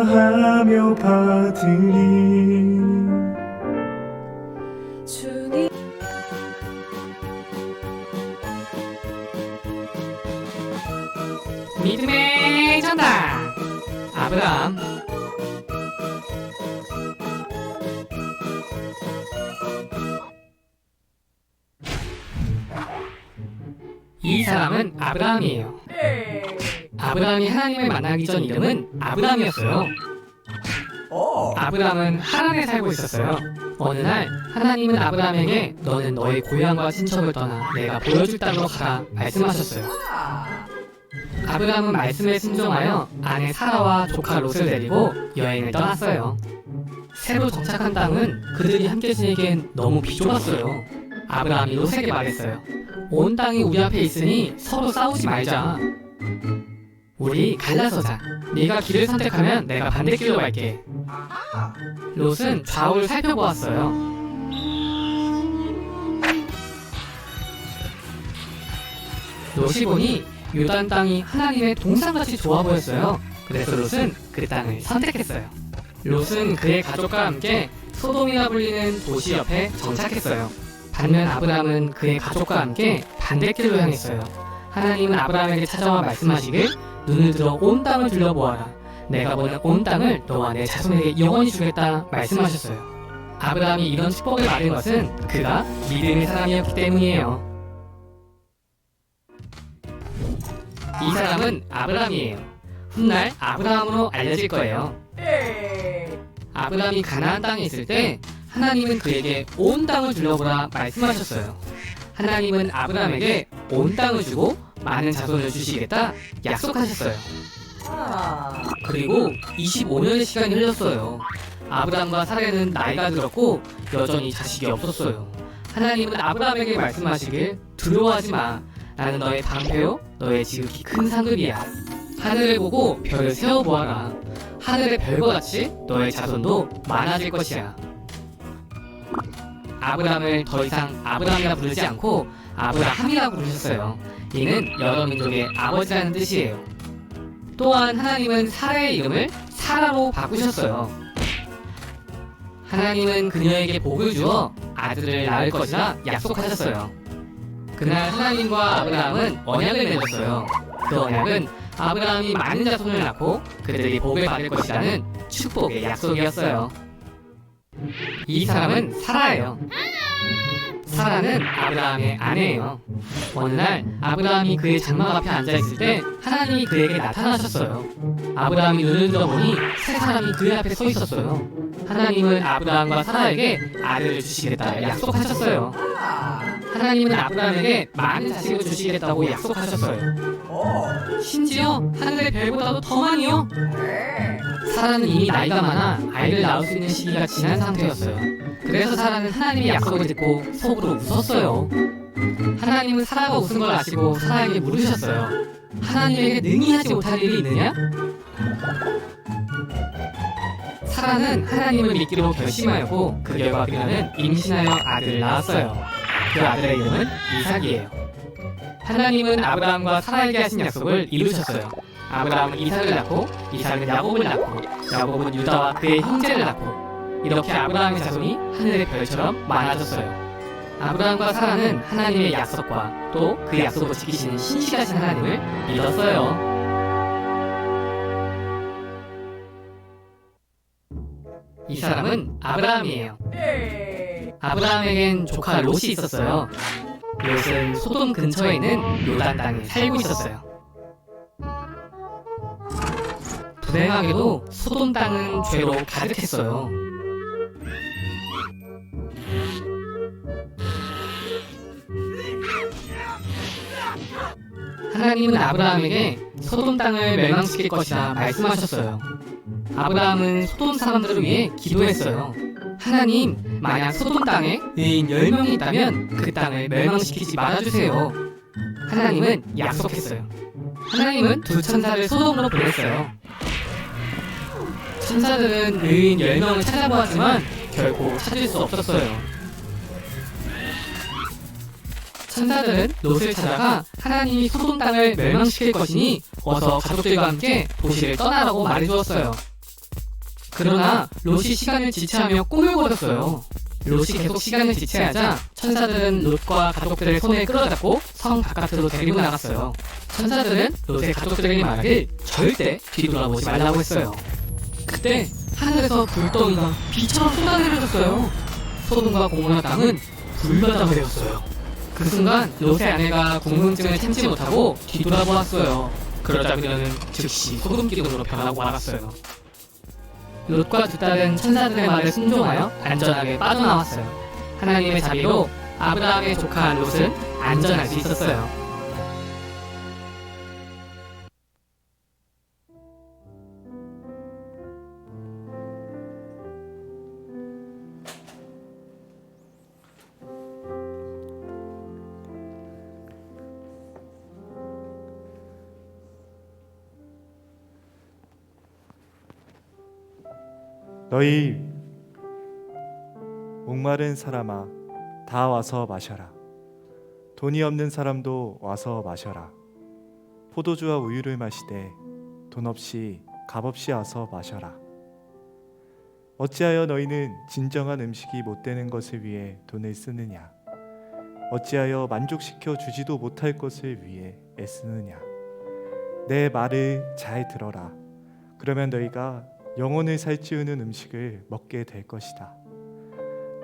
감사하며 받으리. 주님 믿음의 전당 아브라함. 이 사람은 아브라함이에요. 아브라함이 하나님을 만나기 전 이름은 아브람이었어요. 아브람은 하란에 살고 있었어요. 어느 날 하나님은 아브람에게 너는 너의 고향과 친척을 떠나 내가 보여줄 땅으로 가라 말씀하셨어요. 아브람은 말씀에 순종하여 아내 사라와 조카 롯을 데리고 여행을 떠났어요. 새로 정착한 땅은 그들이 함께 지내기엔 너무 비좁았어요. 아브람이 롯에게 말했어요. 온 땅이 우리 앞에 있으니 서로 싸우지 말자. 우리 갈라서자. 네가 길을 선택하면 내가 반대길로 갈게. 롯은 좌우를 살펴보았어요. 롯이 보니 요단 땅이 하나님의 동산같이 좋아 보였어요. 그래서 롯은 그 땅을 선택했어요. 롯은 그의 가족과 함께 소돔이라 불리는 도시 옆에 정착했어요. 반면 아브람은 그의 가족과 함께 반대길로 향했어요. 하나님은 아브람에게 찾아와 말씀하시길 눈을 들어 온 땅을 둘러보아라. 내가 보는 온 땅을 너와 내 자손에게 영원히 주겠다 말씀하셨어요. 아브람이 이런 축복을 받은 것은 그가 믿음의 사람이었기 때문이에요. 이 사람은 아브람이에요. 훗날 아브라함으로 알려질 거예요. 아브람이 가나안 땅에 있을 때 하나님은 그에게 온 땅을 둘러보라 말씀하셨어요. 하나님은 아브람에게 온 땅을 주고 많은 자손을 주시겠다 약속하셨어요. 그리고 25년의 시간이 흘렀어요. 아브람과 사라는 나이가 들었고 여전히 자식이 없었어요. 하나님은 아브람에게 말씀하시길 두려워하지 마. 나는 너의 방패요 너의 지극히 큰 상급이야. 하늘을 보고 별을 세어보아라. 하늘의 별과 같이 너의 자손도 많아질 것이야. 아브람을 더 이상 아브람이라 부르지 않고 아브라함이라고 부르셨어요. 이는 여러 민족의 아버지라는 뜻이에요. 또한 하나님은 사라의 이름을 사라로 바꾸셨어요. 하나님은 그녀에게 복을 주어 아들을 낳을 것이라 약속하셨어요. 그날 하나님과 아브라함은 언약을 맺었어요. 그 언약은 아브라함이 많은 자손을 낳고 그들이 복을 받을 것이라는 축복의 약속이었어요. 이 사람은 사라예요. 사라는 아브라함의 아내예요. 어느 날 아브라함이 그의 장막 앞에 앉아있을 때 하나님이 그에게 나타나셨어요. 아브라함이 눈을 들어보니 세 사람이 그의 앞에 서 있었어요. 하나님은 아브라함과 사라에게 아들을 주시겠다 약속하셨어요. 하나님은 아브라함에게 많은 자식을 주시겠다고 약속하셨어요. 심지어 하늘의 별보다도 더 많이요. 사라는 이미 나이가 많아 아이를 낳을 수 있는 시기가 지난 상태였어요. 그래서 사라는 하나님의 약속을 듣고 속으로 웃었어요. 하나님은 사라가 웃은 걸 아시고 사라에게 물으셨어요. 하나님에게 능히 하지 못할 일이 있느냐? 사라는 하나님을 믿기로 결심하였고 그 결과 그녀는 임신하여 아들을 낳았어요. 그 아들의 이름은 이삭이에요. 하나님은 아브라함과 사라에게 하신 약속을 이루셨어요. 아브라함은 이삭을 낳고 이삭은 야곱을 낳고 야곱은 유다와 그의 형제를 낳고 이렇게 아브라함의 자손이 하늘의 별처럼 많아졌어요. 아브라함과 사라는 하나님의 약속과 또 그 약속을 지키시는 신실하신 하나님을 믿었어요. 이 사람은 아브라함이에요. 아브라함에겐 조카 롯이 있었어요. 롯은 소돔 근처에 있는 요단 땅에 살고 있었어요. 불행하게도 소돔 땅은 죄로 가득했어요. 하나님은 아브라함에게 소돔 땅을 멸망시킬 것이라 말씀하셨어요. 아브라함은 소돔 사람들을 위해 기도했어요. 하나님, 만약 소돔 땅에 의인 10명이 있다면 그 땅을 멸망시키지 말아주세요. 하나님은 약속했어요. 하나님은 두 천사를 소돔으로 보냈어요. 천사들은 의인 10명을 찾아보았지만 결코 찾을 수 없었어요. 천사들은 롯을 찾아가 하나님이 소돔 땅을 멸망시킬 것이니 어서 가족들과 함께 도시를 떠나라고 말해주었어요. 그러나 롯이 시간을 지체하며 꿈을 꾸렸어요. 롯이 계속 시간을 지체하자 천사들은 롯과 가족들을 손에 끌어잡고 성 바깥으로 데리고 나갔어요. 천사들은 롯의 가족들에게 말하길 절대 뒤돌아보지 말라고 했어요. 그때 하늘에서 불덩이가 비처럼 쏟아내려졌어요. 소돔과 고모라 땅은 불바다가 되었어요. 그 순간 롯의 아내가 궁금증을 참지 못하고 뒤돌아보았어요. 그러자 그녀는 즉시 소금기둥으로 변하고 말았어요. 롯과 두 딸은 천사들의 말에 순종하여 안전하게 빠져나왔어요. 하나님의 자비로 아브라함의 조카 롯은 안전할 수 있었어요. 너희 목마른 사람아, 다 와서 마셔라. 돈이 없는 사람도 와서 마셔라. 포도주와 우유를 마시되 돈 없이 값없이 와서 마셔라. 어찌하여 너희는 진정한 음식이 못 되는 것을 위해 돈을 쓰느냐? 어찌하여 만족시켜 주지도 못할 것을 위해 애쓰느냐? 내 말을 잘 들어라. 그러면 너희가 영혼을 살찌우는 음식을 먹게 될 것이다.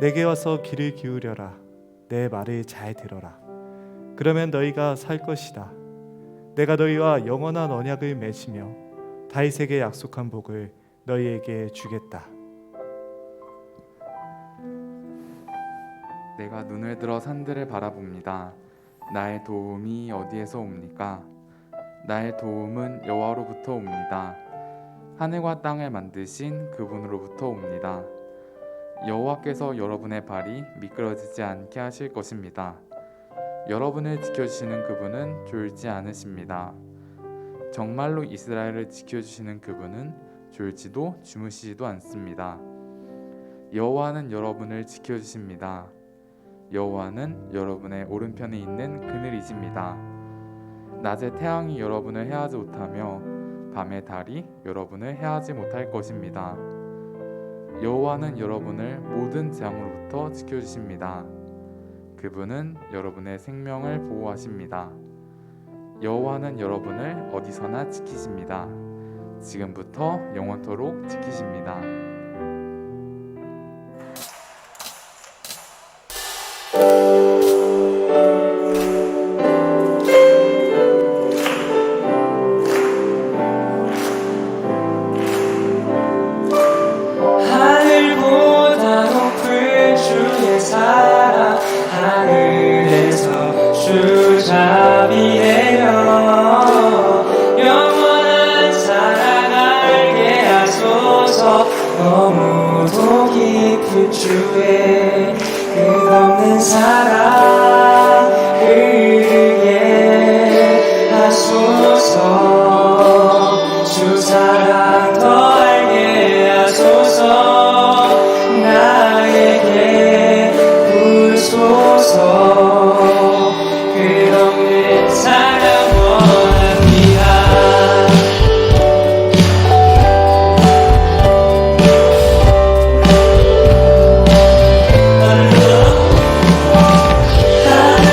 내게 와서 귀를 기울여라. 내 말을 잘 들어라. 그러면 너희가 살 것이다. 내가 너희와 영원한 언약을 맺으며 다윗에게 약속한 복을 너희에게 주겠다. 내가 눈을 들어 산들을 바라봅니다. 나의 도움이 어디에서 옵니까? 나의 도움은 여호와로부터 옵니다. 하늘과 땅을 만드신 그분으로부터 옵니다. 여호와께서 여러분의 발이 미끄러지지 않게 하실 것입니다. 여러분을 지켜주시는 그분은 졸지 않으십니다. 정말로 이스라엘을 지켜주시는 그분은 졸지도 주무시지도 않습니다. 여호와는 여러분을 지켜주십니다. 여호와는 여러분의 오른편에 있는 그늘이십니다. 낮에 태양이 여러분을 해하지 못하며 밤에 달이 여러분을 해하지 못할 것입니다. 여호와는 여러분을 모든 재앙으로부터 지켜주십니다. 그분은 여러분의 생명을 보호하십니다. 여호와는 여러분을 어디서나 지키십니다. 지금부터 영원토록 지키십니다. 하늘보다 높은 주의 사랑, 하늘에서 주 자비되며 영원한 사랑 알게 하소서. 너무도 깊은 주의 끝없는 사랑 흐르게 하소서. 주 사랑 더 알게 하소서. 나에게 부소서. 끝없는 사랑 원합니다. 하늘보다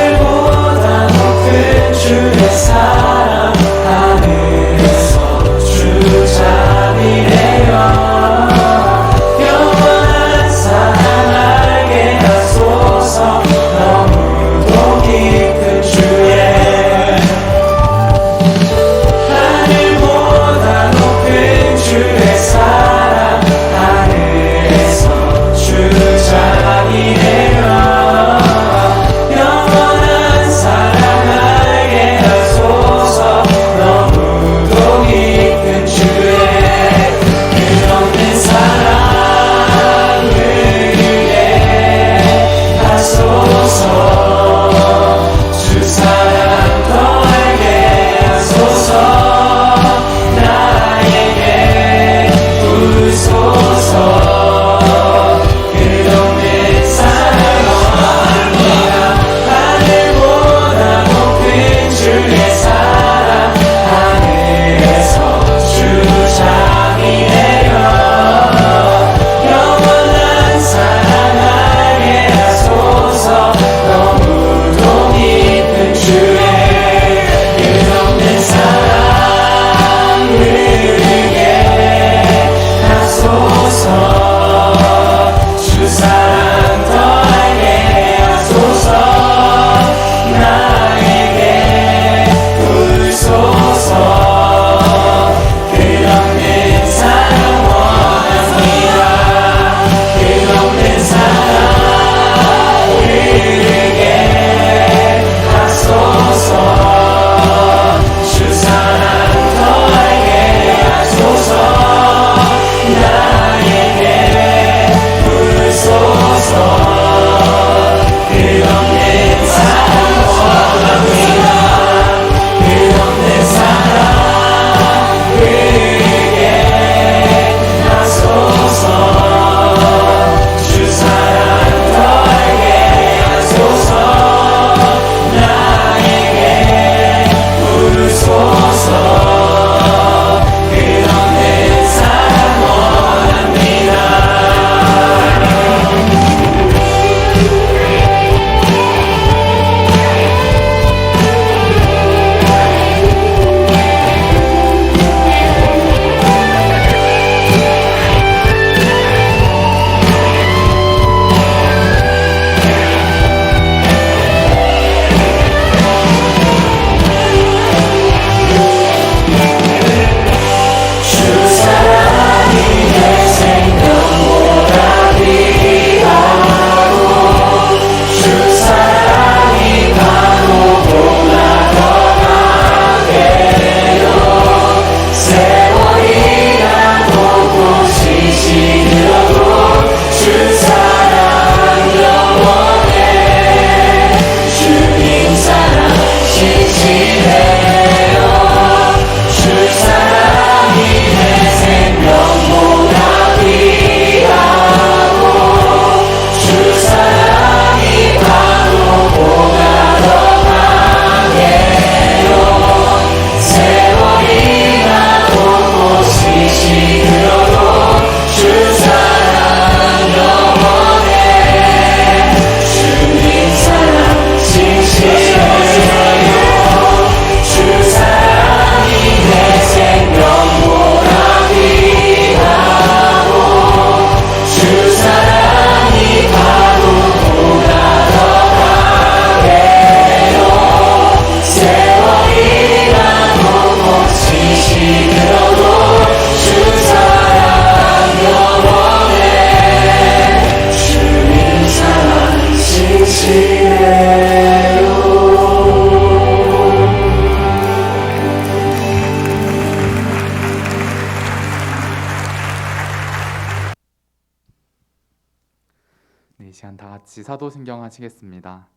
이 시간 다 같이 사도신경 하시겠습니다.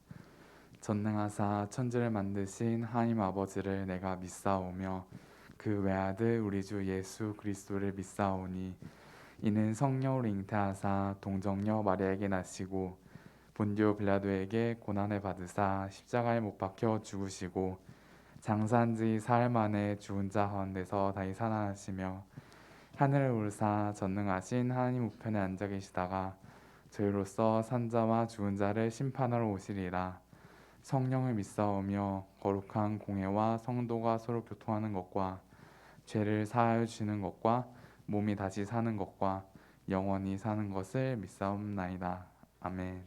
전능하사 천지를 만드신 하나님 아버지를 내가 믿사오며 그 외아들 우리 주 예수 그리스도를 믿사오니 이는 성령으로 잉태하사 동정녀 마리아에게 나시고 본디오 빌라도에게 고난을 받으사 십자가에 못 박혀 죽으시고 장사한 지 사흘 만에 죽은 자 가운데서 다시 살아나시며 하늘을 오르사 전능하신 하나님 우편에 앉아 계시다가 저희로서 산자와 죽은 자를 심판하러 오시리라. 성령을 믿사오며 거룩한 공회와 성도가 서로 교통하는 것과 죄를 사하여 주시는 것과 몸이 다시 사는 것과 영원히 사는 것을 믿사옵나이다. 아멘.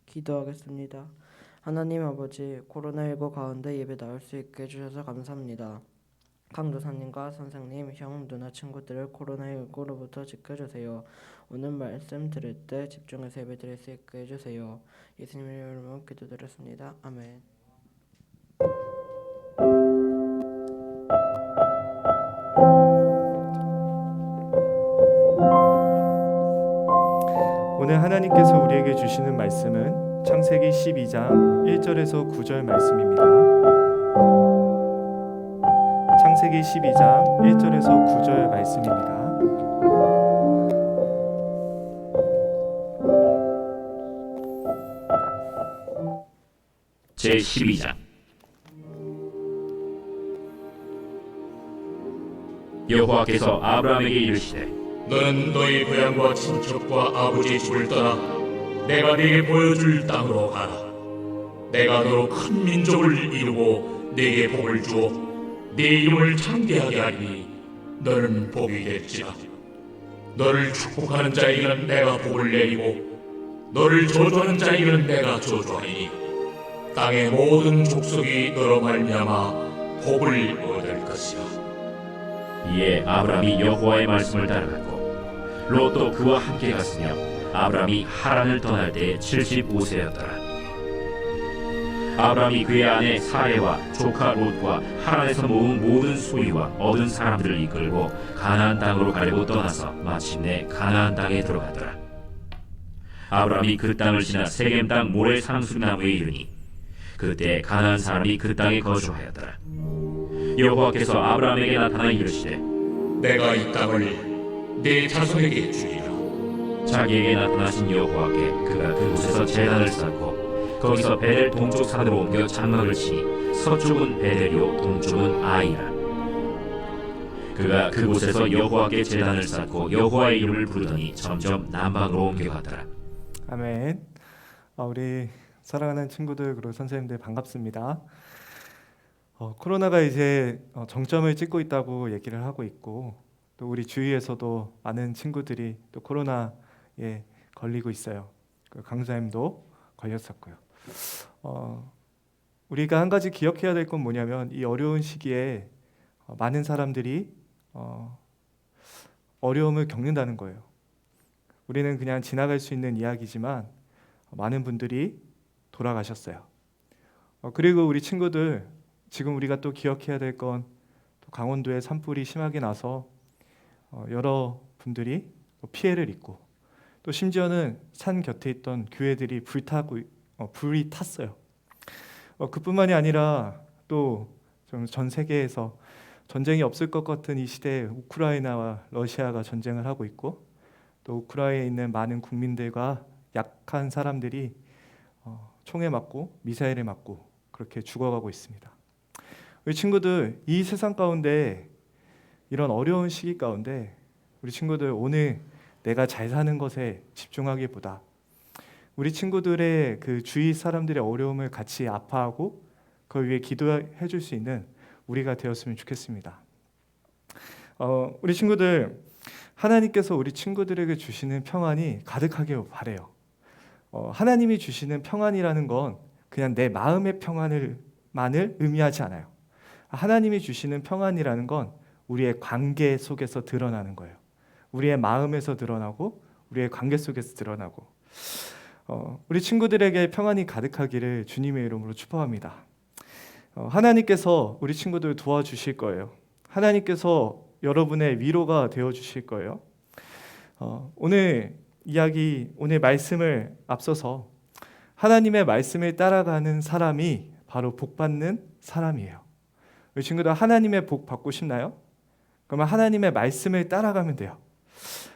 기도하겠습니다. 하나님 아버지, 코로나19 가운데 예배 나올 수 있게 해주셔서 감사합니다. 강도사님과 선생님, 형, 누나, 친구들을 코로나19로부터 지켜주세요. 오늘 말씀 들을 때 집중해서 예배 드릴 수 있게 해주세요. 예수님의 이름으로 기도드렸습니다. 아멘. 오늘 하나님께서 우리에게 주시는 말씀은 창세기 12장 1절에서 9절 말씀입니다. 창세기 12장 1절에서 9절 말씀입니다. 제12장 여호와께서 아브라함에게 이르시되 너는 너희 고향과 친척과 아버지 집을 떠나 내가 네게 보여줄 땅으로 가라. 내가 너로 큰 민족을 이루고 네게 복을 주어 네 이름을 창대하게 하리니 너는 복이 될지라. 너를 축복하는 자에게는 내가 복을 내리고 너를 저주하는 자에게는 내가 저주하리니 땅의 모든 족속이 너로 말미암아 복을 얻을 것이라. 이에 아브라함이 여호와의 말씀을 따라갔고 롯도 그와 함께 갔으며 아브라함이 하란을 떠날 때에 75세였더라. 아브라함이 그의 아내 사레와 조카 롯과 하란에서 모은 모든 소유와 얻은 사람들을 이끌고 가나안 땅으로 가려고 떠나서 마침내 가나안 땅에 들어가더라. 아브라함이 그 땅을 지나 세겜 땅 모래 상수나무에 이르니 그때 가나안 사람이 그 땅에 거주하였더라. 여호와께서 아브라함에게 나타나 이르시되 내가 이 땅을 네 자손에게 주리라. 자기에게 나타나신 여호와께 그가 그곳에서 제단을 쌓고 거기서 베델 동쪽 산으로 옮겨 장막을 치니 서쪽은 베델이요 동쪽은 아이라. 그가 그곳에서 여호와께 제단을 쌓고 여호와의 이름을 부르더니 점점 남방으로 옮겨가더라. 아멘. 우리 사랑하는 친구들 그리고 선생님들 반갑습니다. 코로나가 이제 정점을 찍고 있다고 얘기를 하고 있고 또 우리 주위에서도 많은 친구들이 또 코로나에 걸리고 있어요. 강사님도 걸렸었고요. 우리가 한 가지 기억해야 될 건 뭐냐면 이 어려운 시기에 많은 사람들이 어려움을 겪는다는 거예요. 우리는 그냥 지나갈 수 있는 이야기지만 많은 분들이 돌아가셨어요. 그리고 우리 친구들 지금 우리가 또 기억해야 될 건 강원도에 산불이 심하게 나서 여러 분들이 피해를 입고 또 심지어는 산 곁에 있던 교회들이 불이 탔어요. 그뿐만이 아니라 또 전 세계에서 전쟁이 없을 것 같은 이 시대에 우크라이나와 러시아가 전쟁을 하고 있고 또 우크라이나에 있는 많은 국민들과 약한 사람들이 총에 맞고 미사일에 맞고 그렇게 죽어가고 있습니다. 우리 친구들 이 세상 가운데 이런 어려운 시기 가운데 우리 친구들 오늘 내가 잘 사는 것에 집중하기보다 우리 친구들의 그 주위 사람들의 어려움을 같이 아파하고 그 위에 기도해 줄 수 있는 우리가 되었으면 좋겠습니다. 우리 친구들 하나님께서 우리 친구들에게 주시는 평안이 가득하길 바래요. 하나님이 주시는 평안이라는 건 그냥 내 마음의 평안만을 의미하지 않아요. 하나님이 주시는 평안이라는 건 우리의 관계 속에서 드러나는 거예요. 우리의 마음에서 드러나고 우리의 관계 속에서 드러나고 우리 친구들에게 평안이 가득하기를 주님의 이름으로 축복합니다. 하나님께서 우리 친구들 도와주실 거예요. 하나님께서 여러분의 위로가 되어 주실 거예요. 오늘 이야기, 오늘 말씀을 앞서서 하나님의 말씀을 따라가는 사람이 바로 복 받는 사람이에요. 우리 친구들 하나님의 복 받고 싶나요? 그러면 하나님의 말씀을 따라가면 돼요.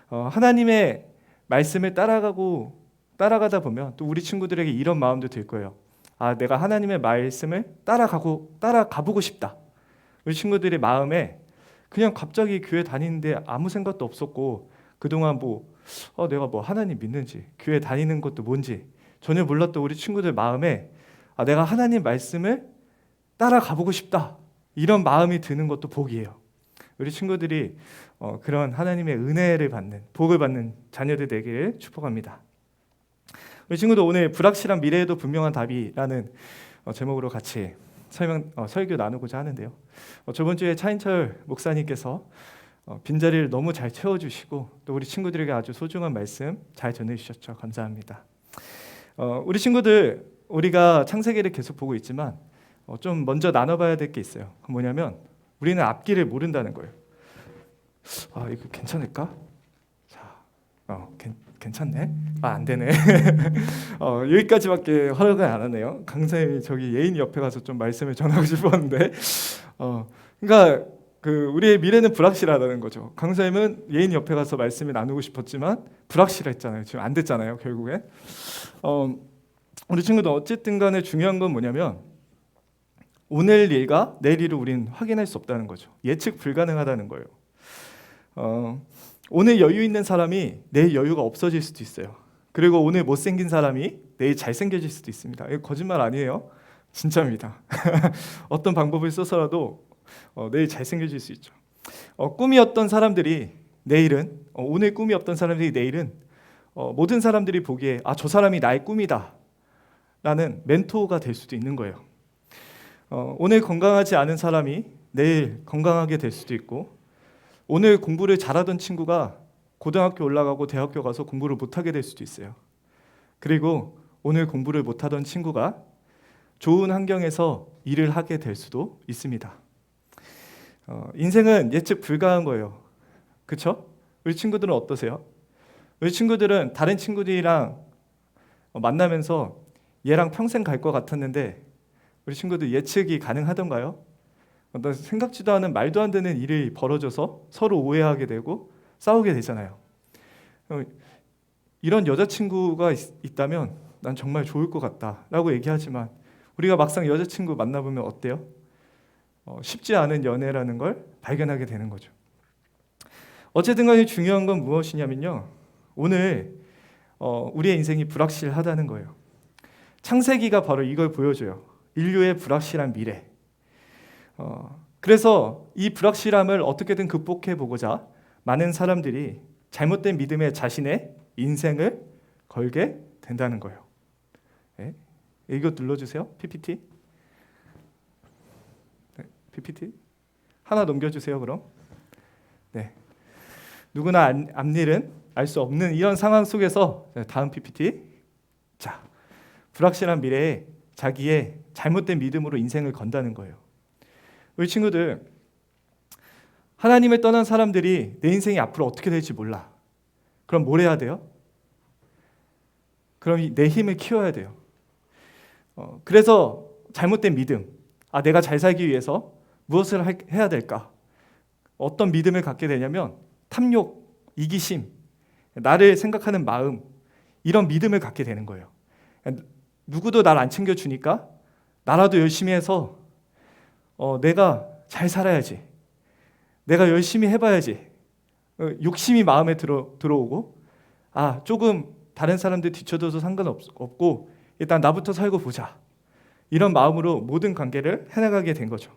하나님의 말씀을 따라가다 보면 또 우리 친구들에게 이런 마음도 들 거예요. 아, 내가 하나님의 말씀을 따라가보고 싶다. 우리 친구들의 마음에 그냥 갑자기 교회 다니는데 아무 생각도 없었고 그동안 내가 하나님 믿는지 교회 다니는 것도 뭔지 전혀 몰랐던 우리 친구들 마음에 내가 하나님 말씀을 따라가보고 싶다. 이런 마음이 드는 것도 복이에요. 우리 친구들이 그런 하나님의 은혜를 받는, 복을 받는 자녀들 되기를 축복합니다. 우리 친구들 오늘 불확실한 미래에도 분명한 답이라는 제목으로 같이 설교 나누고자 하는데요. 저번 주에 차인철 목사님께서 빈자리를 너무 잘 채워주시고 또 우리 친구들에게 아주 소중한 말씀 잘 전해주셨죠. 감사합니다. 우리 친구들, 우리가 창세기를 계속 보고 있지만 좀 먼저 나눠봐야 될 게 있어요. 뭐냐면 우리는 앞길을 모른다는 거예요. 이거 괜찮을까? 자, 괜찮네? 안 되네. 여기까지밖에 허락을 안 하네요. 강사님이 저기 예인이 옆에 가서 좀 말씀을 전하고 싶었는데, 그러니까 우리의 미래는 불확실하다는 거죠. 강사님은 예인이 옆에 가서 말씀을 나누고 싶었지만 불확실했잖아요. 지금 안 됐잖아요. 결국에. 우리 친구들 어쨌든 간에 중요한 건 뭐냐면 오늘 일과 내일 일을 우리는 확인할 수 없다는 거죠. 예측 불가능하다는 거예요. 오늘 여유 있는 사람이 내일 여유가 없어질 수도 있어요. 그리고 오늘 못생긴 사람이 내일 잘생겨질 수도 있습니다. 이거 거짓말 아니에요. 진짜입니다. 어떤 방법을 써서라도 내일 잘생겨질 수 있죠. 꿈이 없던 사람들이 내일은 오늘 꿈이 없던 사람들이 내일은 모든 사람들이 보기에 저 사람이 나의 꿈이다 라는 멘토가 될 수도 있는 거예요. 오늘 건강하지 않은 사람이 내일 건강하게 될 수도 있고 오늘 공부를 잘하던 친구가 고등학교 올라가고 대학교 가서 공부를 못하게 될 수도 있어요. 그리고 오늘 공부를 못하던 친구가 좋은 환경에서 일을 하게 될 수도 있습니다. 인생은 예측 불가한 거예요. 그렇죠? 우리 친구들은 어떠세요? 우리 친구들은 다른 친구들이랑 만나면서 얘랑 평생 갈 것 같았는데 우리 친구들 예측이 가능하던가요? 생각지도 않은 말도 안 되는 일이 벌어져서 서로 오해하게 되고 싸우게 되잖아요. 이런 여자친구가 있다면 난 정말 좋을 것 같다라고 얘기하지만 우리가 막상 여자친구 만나보면 어때요? 쉽지 않은 연애라는 걸 발견하게 되는 거죠. 어쨌든 간에 중요한 건 무엇이냐면요. 오늘 우리의 인생이 불확실하다는 거예요. 창세기가 바로 이걸 보여줘요. 인류의 불확실한 미래. 그래서 이 불확실함을 어떻게든 극복해 보고자 많은 사람들이 잘못된 믿음에 자신의 인생을 걸게 된다는 거예요. 네? 이거 눌러주세요. PPT. 네, PPT. 하나 넘겨주세요. 그럼. 네. 누구나 앞일은 알 수 없는 이런 상황 속에서 다음 PPT. 자, 불확실한 미래에 자기의 잘못된 믿음으로 인생을 건다는 거예요. 우리 친구들, 하나님을 떠난 사람들이 내 인생이 앞으로 어떻게 될지 몰라. 그럼 뭘 해야 돼요? 그럼 내 힘을 키워야 돼요. 그래서 잘못된 믿음, 내가 잘 살기 위해서 무엇을 해야 될까? 어떤 믿음을 갖게 되냐면 탐욕, 이기심, 나를 생각하는 마음, 이런 믿음을 갖게 되는 거예요. 누구도 날 안 챙겨주니까 나라도 열심히 해서 내가 잘 살아야지. 내가 열심히 해봐야지. 욕심이 마음에 들어오고 조금 다른 사람들 뒤쳐져도 상관없고 일단 나부터 살고 보자. 이런 마음으로 모든 관계를 해나가게 된 거죠.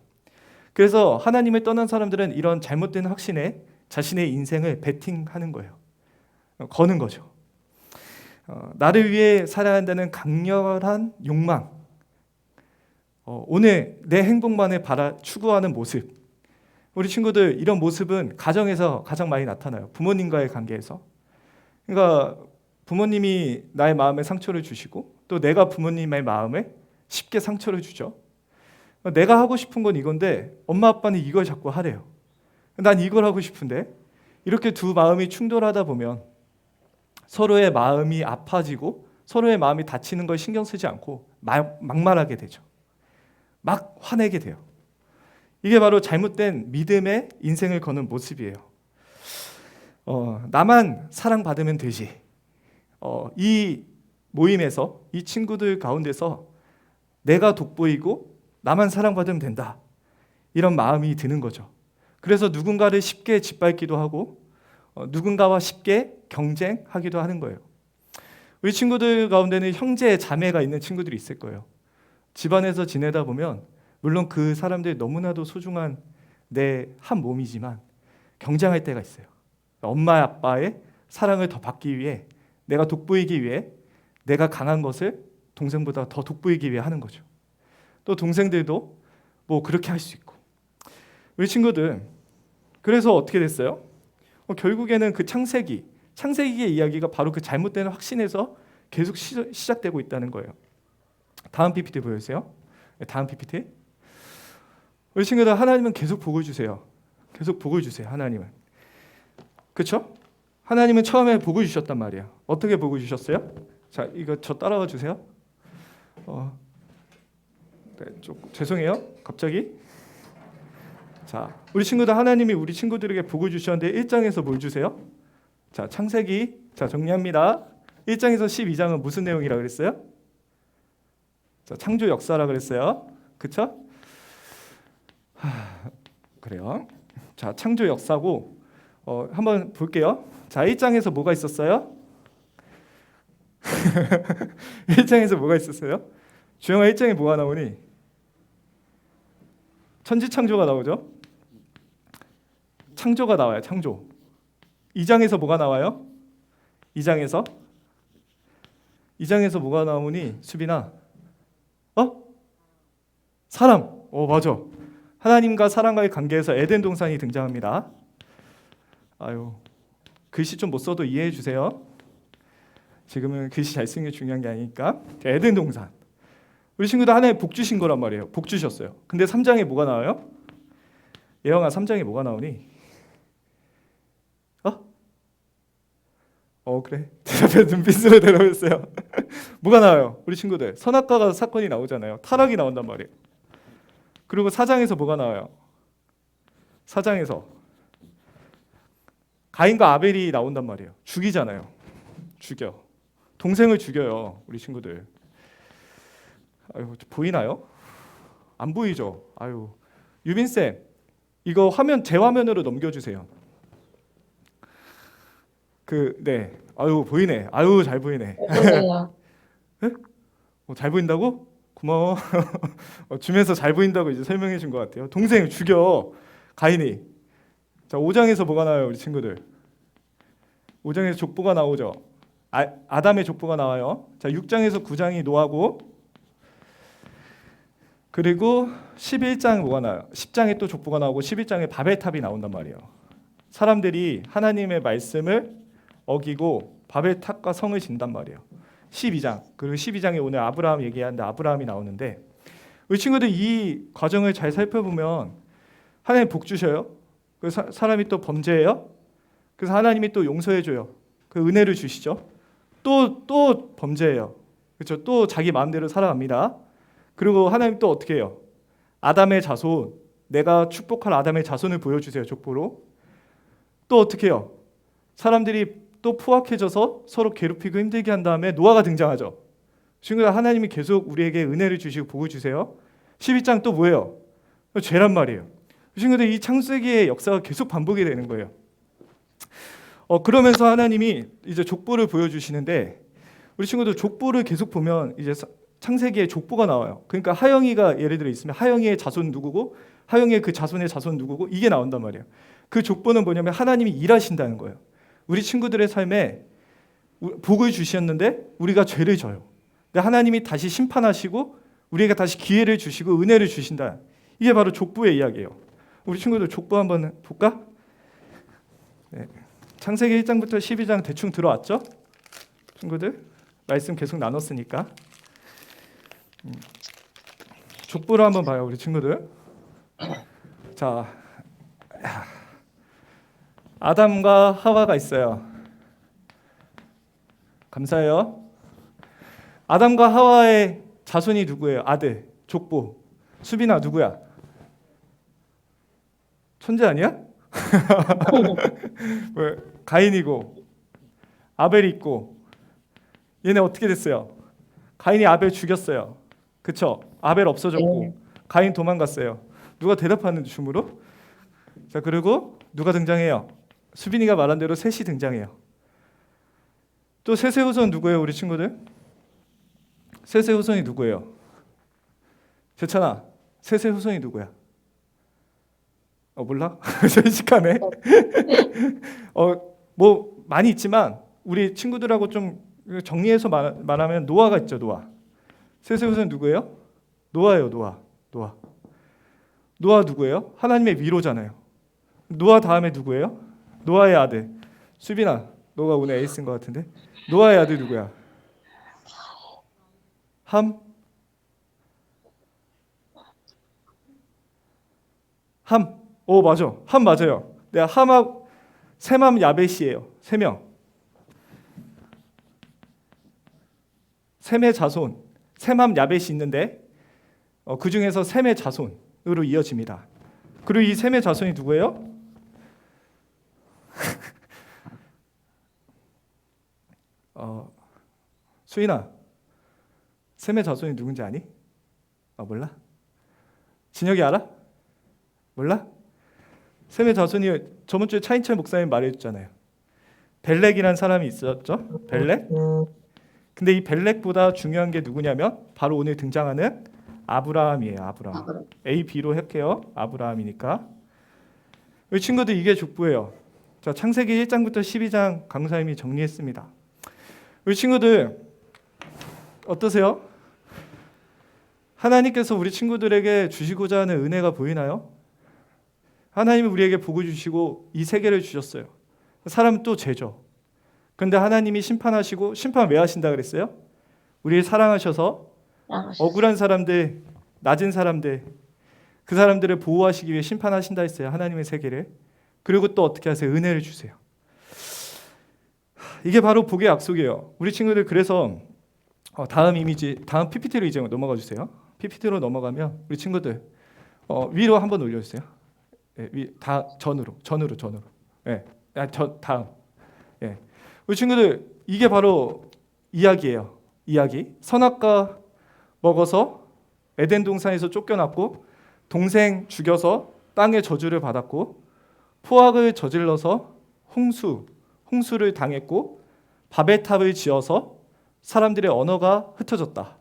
그래서 하나님을 떠난 사람들은 이런 잘못된 확신에 자신의 인생을 베팅하는 거예요. 거는 거죠. 나를 위해 살아야 한다는 강렬한 욕망, 오늘 내 행복만을 추구하는 모습. 우리 친구들 이런 모습은 가정에서 가장 많이 나타나요. 부모님과의 관계에서. 그러니까 부모님이 나의 마음에 상처를 주시고 또 내가 부모님의 마음에 쉽게 상처를 주죠. 내가 하고 싶은 건 이건데 엄마 아빠는 이걸 자꾸 하래요. 난 이걸 하고 싶은데. 이렇게 두 마음이 충돌하다 보면 서로의 마음이 아파지고 서로의 마음이 다치는 걸 신경 쓰지 않고 막말하게 되죠. 막 화내게 돼요. 이게 바로 잘못된 믿음의 인생을 거는 모습이에요. 나만 사랑받으면 되지. 이 모임에서 이 친구들 가운데서 내가 돋보이고 나만 사랑받으면 된다. 이런 마음이 드는 거죠. 그래서 누군가를 쉽게 짓밟기도 하고 누군가와 쉽게 경쟁하기도 하는 거예요. 우리 친구들 가운데는 형제, 자매가 있는 친구들이 있을 거예요. 집안에서 지내다 보면 물론 그 사람들이 너무나도 소중한 내 한 몸이지만 경쟁할 때가 있어요. 엄마 아빠의 사랑을 더 받기 위해 내가 돋보이기 위해 내가 강한 것을 동생보다 더 돋보이기 위해 하는 거죠. 또 동생들도 뭐 그렇게 할 수 있고. 우리 친구들 그래서 어떻게 됐어요? 결국에는 그 창세기의 이야기가 바로 그 잘못된 확신에서 계속 시작되고 있다는 거예요. 다음 PPT 보여주세요. 다음 PPT. 우리 친구들 하나님은 계속 복을 주세요. 계속 복을 주세요. 하나님은. 그렇죠? 하나님은 처음에 복을 주셨단 말이에요. 어떻게 복을 주셨어요? 자, 이거 저 따라와 주세요. 네, 죄송해요. 갑자기. 자, 우리 친구들 하나님이 우리 친구들에게 복을 주셨는데 1장에서 뭘 주세요? 자, 창세기. 자, 정리합니다. 1장에서 12장은 무슨 내용이라 그랬어요? 자, 창조 역사라 그랬어요. 그렇죠? 그래요. 자, 창조 역사고 한번 볼게요. 자, 1장에서 뭐가 있었어요? 1장에서 뭐가 있었어요? 주영아 1장에 뭐가 나오니? 천지창조가 나오죠? 창조가 나와요. 창조. 2장에서 뭐가 나와요? 2장에서 뭐가 나오니? 수빈아. 사랑. 맞아. 하나님과 사람과의 관계에서 에덴 동산이 등장합니다. 아유, 글씨 좀 못 써도 이해해 주세요. 지금은 글씨 잘 쓰는 게 중요한 게 아니니까. 에덴 동산. 우리 친구들 하나님 복 주신 거란 말이에요. 복 주셨어요. 근데 3장에 뭐가 나와요? 예영아 3장에 뭐가 나오니? 그래. 대답해 눈빛으로 대답했어요. 뭐가 나와요? 우리 친구들 선악과가 사건이 나오잖아요. 타락이 나온단 말이에요. 그리고 4장에서 뭐가 나와요? 4장에서 가인과 아벨이 나온단 말이에요. 죽이잖아요. 죽여. 동생을 죽여요. 우리 친구들. 아유, 보이나요? 안 보이죠? 아유, 유빈 쌤, 이거 제 화면으로 넘겨주세요. 네. 아유, 보이네. 아유, 잘 보이네. 네? 잘 보인다고? 고마워. 주면서 잘 보인다고 이제 설명해 준 것 같아요. 동생 죽여. 가인이. 자, 5장에서 뭐가 나와요, 우리 친구들? 5장에서 족보가 나오죠. 아담의 족보가 나와요. 자, 6장에서 9장이 노아고, 그리고 11장 뭐가 나와요? 10장에 또 족보가 나오고 11장에 바벨탑이 나온단 말이에요. 사람들이 하나님의 말씀을 어기고 바벨탑과 성을 짓단 말이에요. 12장. 그리고 12장에 오늘 아브라함 얘기하는데 아브라함이 나오는데, 우리 친구들 이 과정을 잘 살펴보면 하나님 복 주셔요. 그 사람이 또 범죄해요. 그래서 하나님이 또 용서해 줘요. 그 은혜를 주시죠. 또 범죄해요. 그렇죠? 또 자기 마음대로 살아갑니다. 그리고 하나님 또 어떻게 해요? 아담의 자손, 내가 축복할 아담의 자손을 보여주세요. 족보로. 또 어떻게 해요? 사람들이 또 포악해져서 서로 괴롭히고 힘들게 한 다음에 노아가 등장하죠. 친구들 하나님이 계속 우리에게 은혜를 주시고 복을 주세요. 11장 또 뭐예요? 죄란 말이에요. 친구들 이 창세기의 역사가 계속 반복이 되는 거예요. 그러면서 하나님이 이제 족보를 보여주시는데, 우리 친구들 족보를 계속 보면 이제 창세기에 족보가 나와요. 그러니까 하영이가 예를 들어 있으면 하영이의 자손 누구고 하영이의 그 자손의 자손 누구고 이게 나온단 말이에요. 그 족보는 뭐냐면 하나님이 일하신다는 거예요. 우리 친구들의 삶에 복을 주셨는데 우리가 죄를 져요. 근데 하나님이 다시 심판하시고 우리에게 다시 기회를 주시고 은혜를 주신다. 이게 바로 족보의 이야기예요. 우리 친구들 족보 한번 볼까? 네. 창세기 1장부터 12장 대충 들어왔죠? 친구들 말씀 계속 나눴으니까. 족보를 한번 봐요, 우리 친구들. 자, 아담과 하와가 있어요. 감사해요. 아담과 하와의 자손이 누구예요? 아들, 족보. 수빈아 누구야? 천재 아니야? 왜? 가인이고 아벨이 있고 얘네 어떻게 됐어요? 가인이 아벨 죽였어요. 그쵸? 아벨 없어졌고 가인 도망갔어요. 누가 대답하는 춤으로? 자, 그리고 누가 등장해요? 수빈이가 말한 대로 셋이 등장해요. 또 셋의 후손 누구예요, 우리 친구들? 셋의 후손이 누구예요? 재찬아, 셋의 후손이 누구야? 몰라? 솔직하네. 뭐 많이 있지만 우리 친구들하고 좀 정리해서 말하면 노아가 있죠, 노아. 셋의 후손 누구예요? 노아예요, 노아 누구예요? 하나님의 위로잖아요. 노아 다음에 누구예요? 노아의 아들. 수빈아, 너가 오늘 에이스인 것 같은데. 노아의 아들 누구야? 함? 맞아. 함 맞아요. 내가 함하고 셈함 야벳이에요. 3명. 셈의 자손. 셈함 야벳이 있는데 그 중에서 셈의 자손으로 이어집니다. 그리고 이 셈의 자손이 누구예요? 수인아, 셈의 자손이 누군지 아니? 몰라? 진혁이 알아? 몰라? 셈의 자손이 저번 주에 차인철 목사님 말해줬잖아요. 벨렉이라는 사람이 있었죠? 벨렉? 근데 이 벨렉보다 중요한 게 누구냐면 바로 오늘 등장하는 아브라함이에요. 아브라함. A, B로 할게요. 아브라함이니까. 우리 친구들 이게 족보예요. 자, 창세기 1장부터 12장 강사님이 정리했습니다. 우리 친구들 어떠세요? 하나님께서 우리 친구들에게 주시고자 하는 은혜가 보이나요? 하나님이 우리에게 복을 주시고 이 세계를 주셨어요. 사람은 또 죄죠. 그런데 하나님이 심판하시고 심판 왜 하신다 그랬어요? 우리를 사랑하셔서 억울한 사람들, 낮은 사람들, 그 사람들을 보호하시기 위해 심판하신다 했어요. 하나님의 세계를. 그리고 또 어떻게 하세요? 은혜를 주세요. 이게 바로 복의 약속이에요. 우리 친구들 그래서 다음 이미지, 다음 PPT로 이제 넘어가 주세요. PPT로 넘어가면 우리 친구들 위로 한번 올려주세요. 다 전으로. 다음. 우리 친구들 이게 바로 이야기예요. 이야기. 선악과 먹어서 에덴 동산에서 쫓겨났고 동생 죽여서 땅의 저주를 받았고 포악을 저질러서 홍수를 당했고 바벨탑을 지어서 사람들의 언어가 흩어졌다.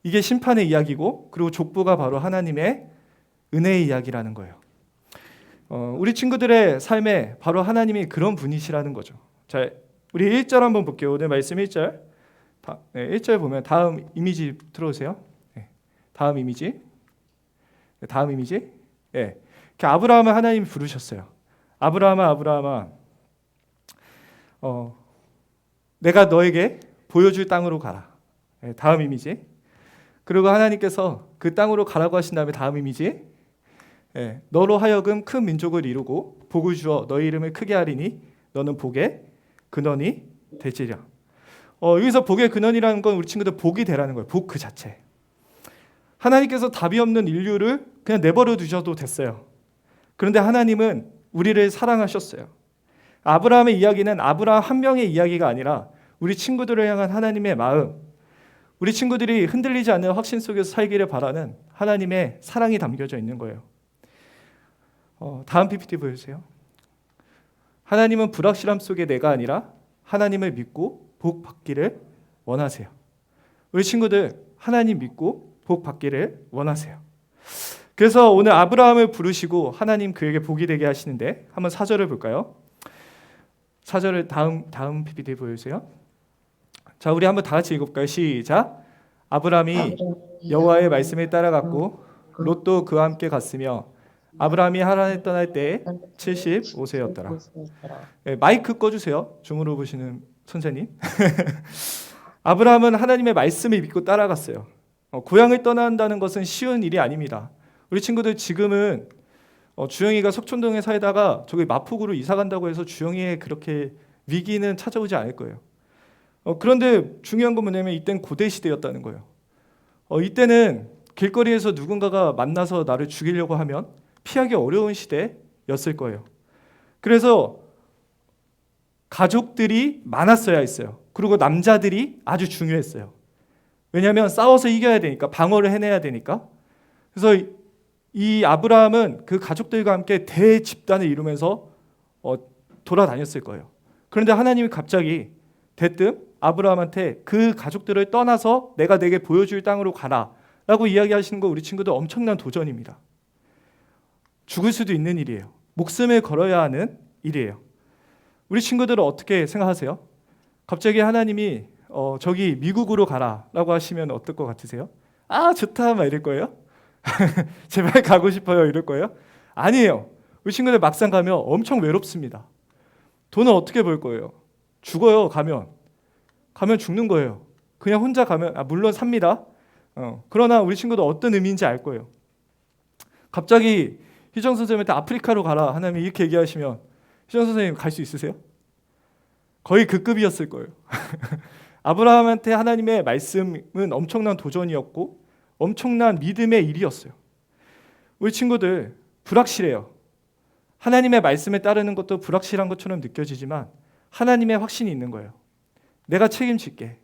이게 심판의 이야기고 그리고 족보가 바로 하나님의 은혜의 이야기라는 거예요. 우리 친구들의 삶에 바로 하나님이 그런 분이시라는 거죠. 자, 우리 1절 한번 볼게요. 오늘 말씀 1절. 1절 보면 다음 이미지 들어오세요. 다음 이미지. 아브라함을 하나님이 부르셨어요. 아브라함아, 내가 너에게 보여줄 땅으로 가라. 다음 이미지. 그리고 하나님께서 그 땅으로 가라고 하신 다음에 다음 이미지. 너로 하여금 큰 민족을 이루고 복을 주어 너희 이름을 크게 하리니 너는 복의 근원이 되지랴. 여기서 복의 근원이라는 건 우리 친구들 복이 되라는 거예요. 복 그 자체. 하나님께서 답이 없는 인류를 그냥 내버려 두셔도 됐어요. 그런데 하나님은 우리를 사랑하셨어요. 아브라함의 이야기는 아브라함 한 명의 이야기가 아니라 우리 친구들을 향한 하나님의 마음, 우리 친구들이 흔들리지 않는 확신 속에서 살기를 바라는 하나님의 사랑이 담겨져 있는 거예요. 다음 PPT 보여주세요. 하나님은 불확실함 속에 내가 아니라 하나님을 믿고 복 받기를 원하세요. 우리 친구들 하나님 믿고 복 받기를 원하세요. 그래서 오늘 아브라함을 부르시고 하나님 그에게 복이 되게 하시는데 한번 4절을 볼까요? 4절을 다음 PPT 보여주세요. 자, 우리 한번 다 같이 읽어볼까요? 시작. 아브라함이 여호와의 말씀에 따라갔고 롯도 그와 함께 갔으며 아브라함이 하란에 떠날 때 75세였더라. 마이크 꺼주세요. 줌으로 보시는 선생님. 아브라함은 하나님의 말씀을 믿고 따라갔어요. 고향을 떠난다는 것은 쉬운 일이 아닙니다. 우리 친구들 지금은 주영이가 석촌동에 살다가 저기 마포구로 이사 간다고 해서 주영이의 그렇게 위기는 찾아오지 않을 거예요. 그런데 중요한 건 뭐냐면 이때는 고대 시대였다는 거예요. 이때는 길거리에서 누군가가 만나서 나를 죽이려고 하면 피하기 어려운 시대였을 거예요. 그래서 가족들이 많았어야 했어요. 그리고 남자들이 아주 중요했어요. 왜냐하면 싸워서 이겨야 되니까, 방어를 해내야 되니까. 그래서 이 아브라함은 그 가족들과 함께 대집단을 이루면서 돌아다녔을 거예요. 그런데 하나님이 갑자기 대뜸 아브라함한테 그 가족들을 떠나서 내가 내게 보여줄 땅으로 가라 라고 이야기하시는 거 우리 친구들 엄청난 도전입니다. 죽을 수도 있는 일이에요. 목숨을 걸어야 하는 일이에요. 우리 친구들은 어떻게 생각하세요? 갑자기 하나님이 저기 미국으로 가라 라고 하시면 어떨 것 같으세요? 아 좋다 막 이럴 거예요? 제발 가고 싶어요 이럴 거예요? 아니에요. 우리 친구들 막상 가면 엄청 외롭습니다. 돈은 어떻게 벌 거예요? 죽어요. 가면 죽는 거예요. 그냥 혼자 가면 물론 삽니다. 그러나 우리 친구들 어떤 의미인지 알 거예요. 갑자기 희정 선생님한테 아프리카로 가라 하나님이 이렇게 얘기하시면 희정 선생님 갈 수 있으세요? 거의 그 급이었을 거예요. 아브라함한테 하나님의 말씀은 엄청난 도전이었고 엄청난 믿음의 일이었어요. 우리 친구들 불확실해요. 하나님의 말씀에 따르는 것도 불확실한 것처럼 느껴지지만 하나님의 확신이 있는 거예요. 내가 책임질게.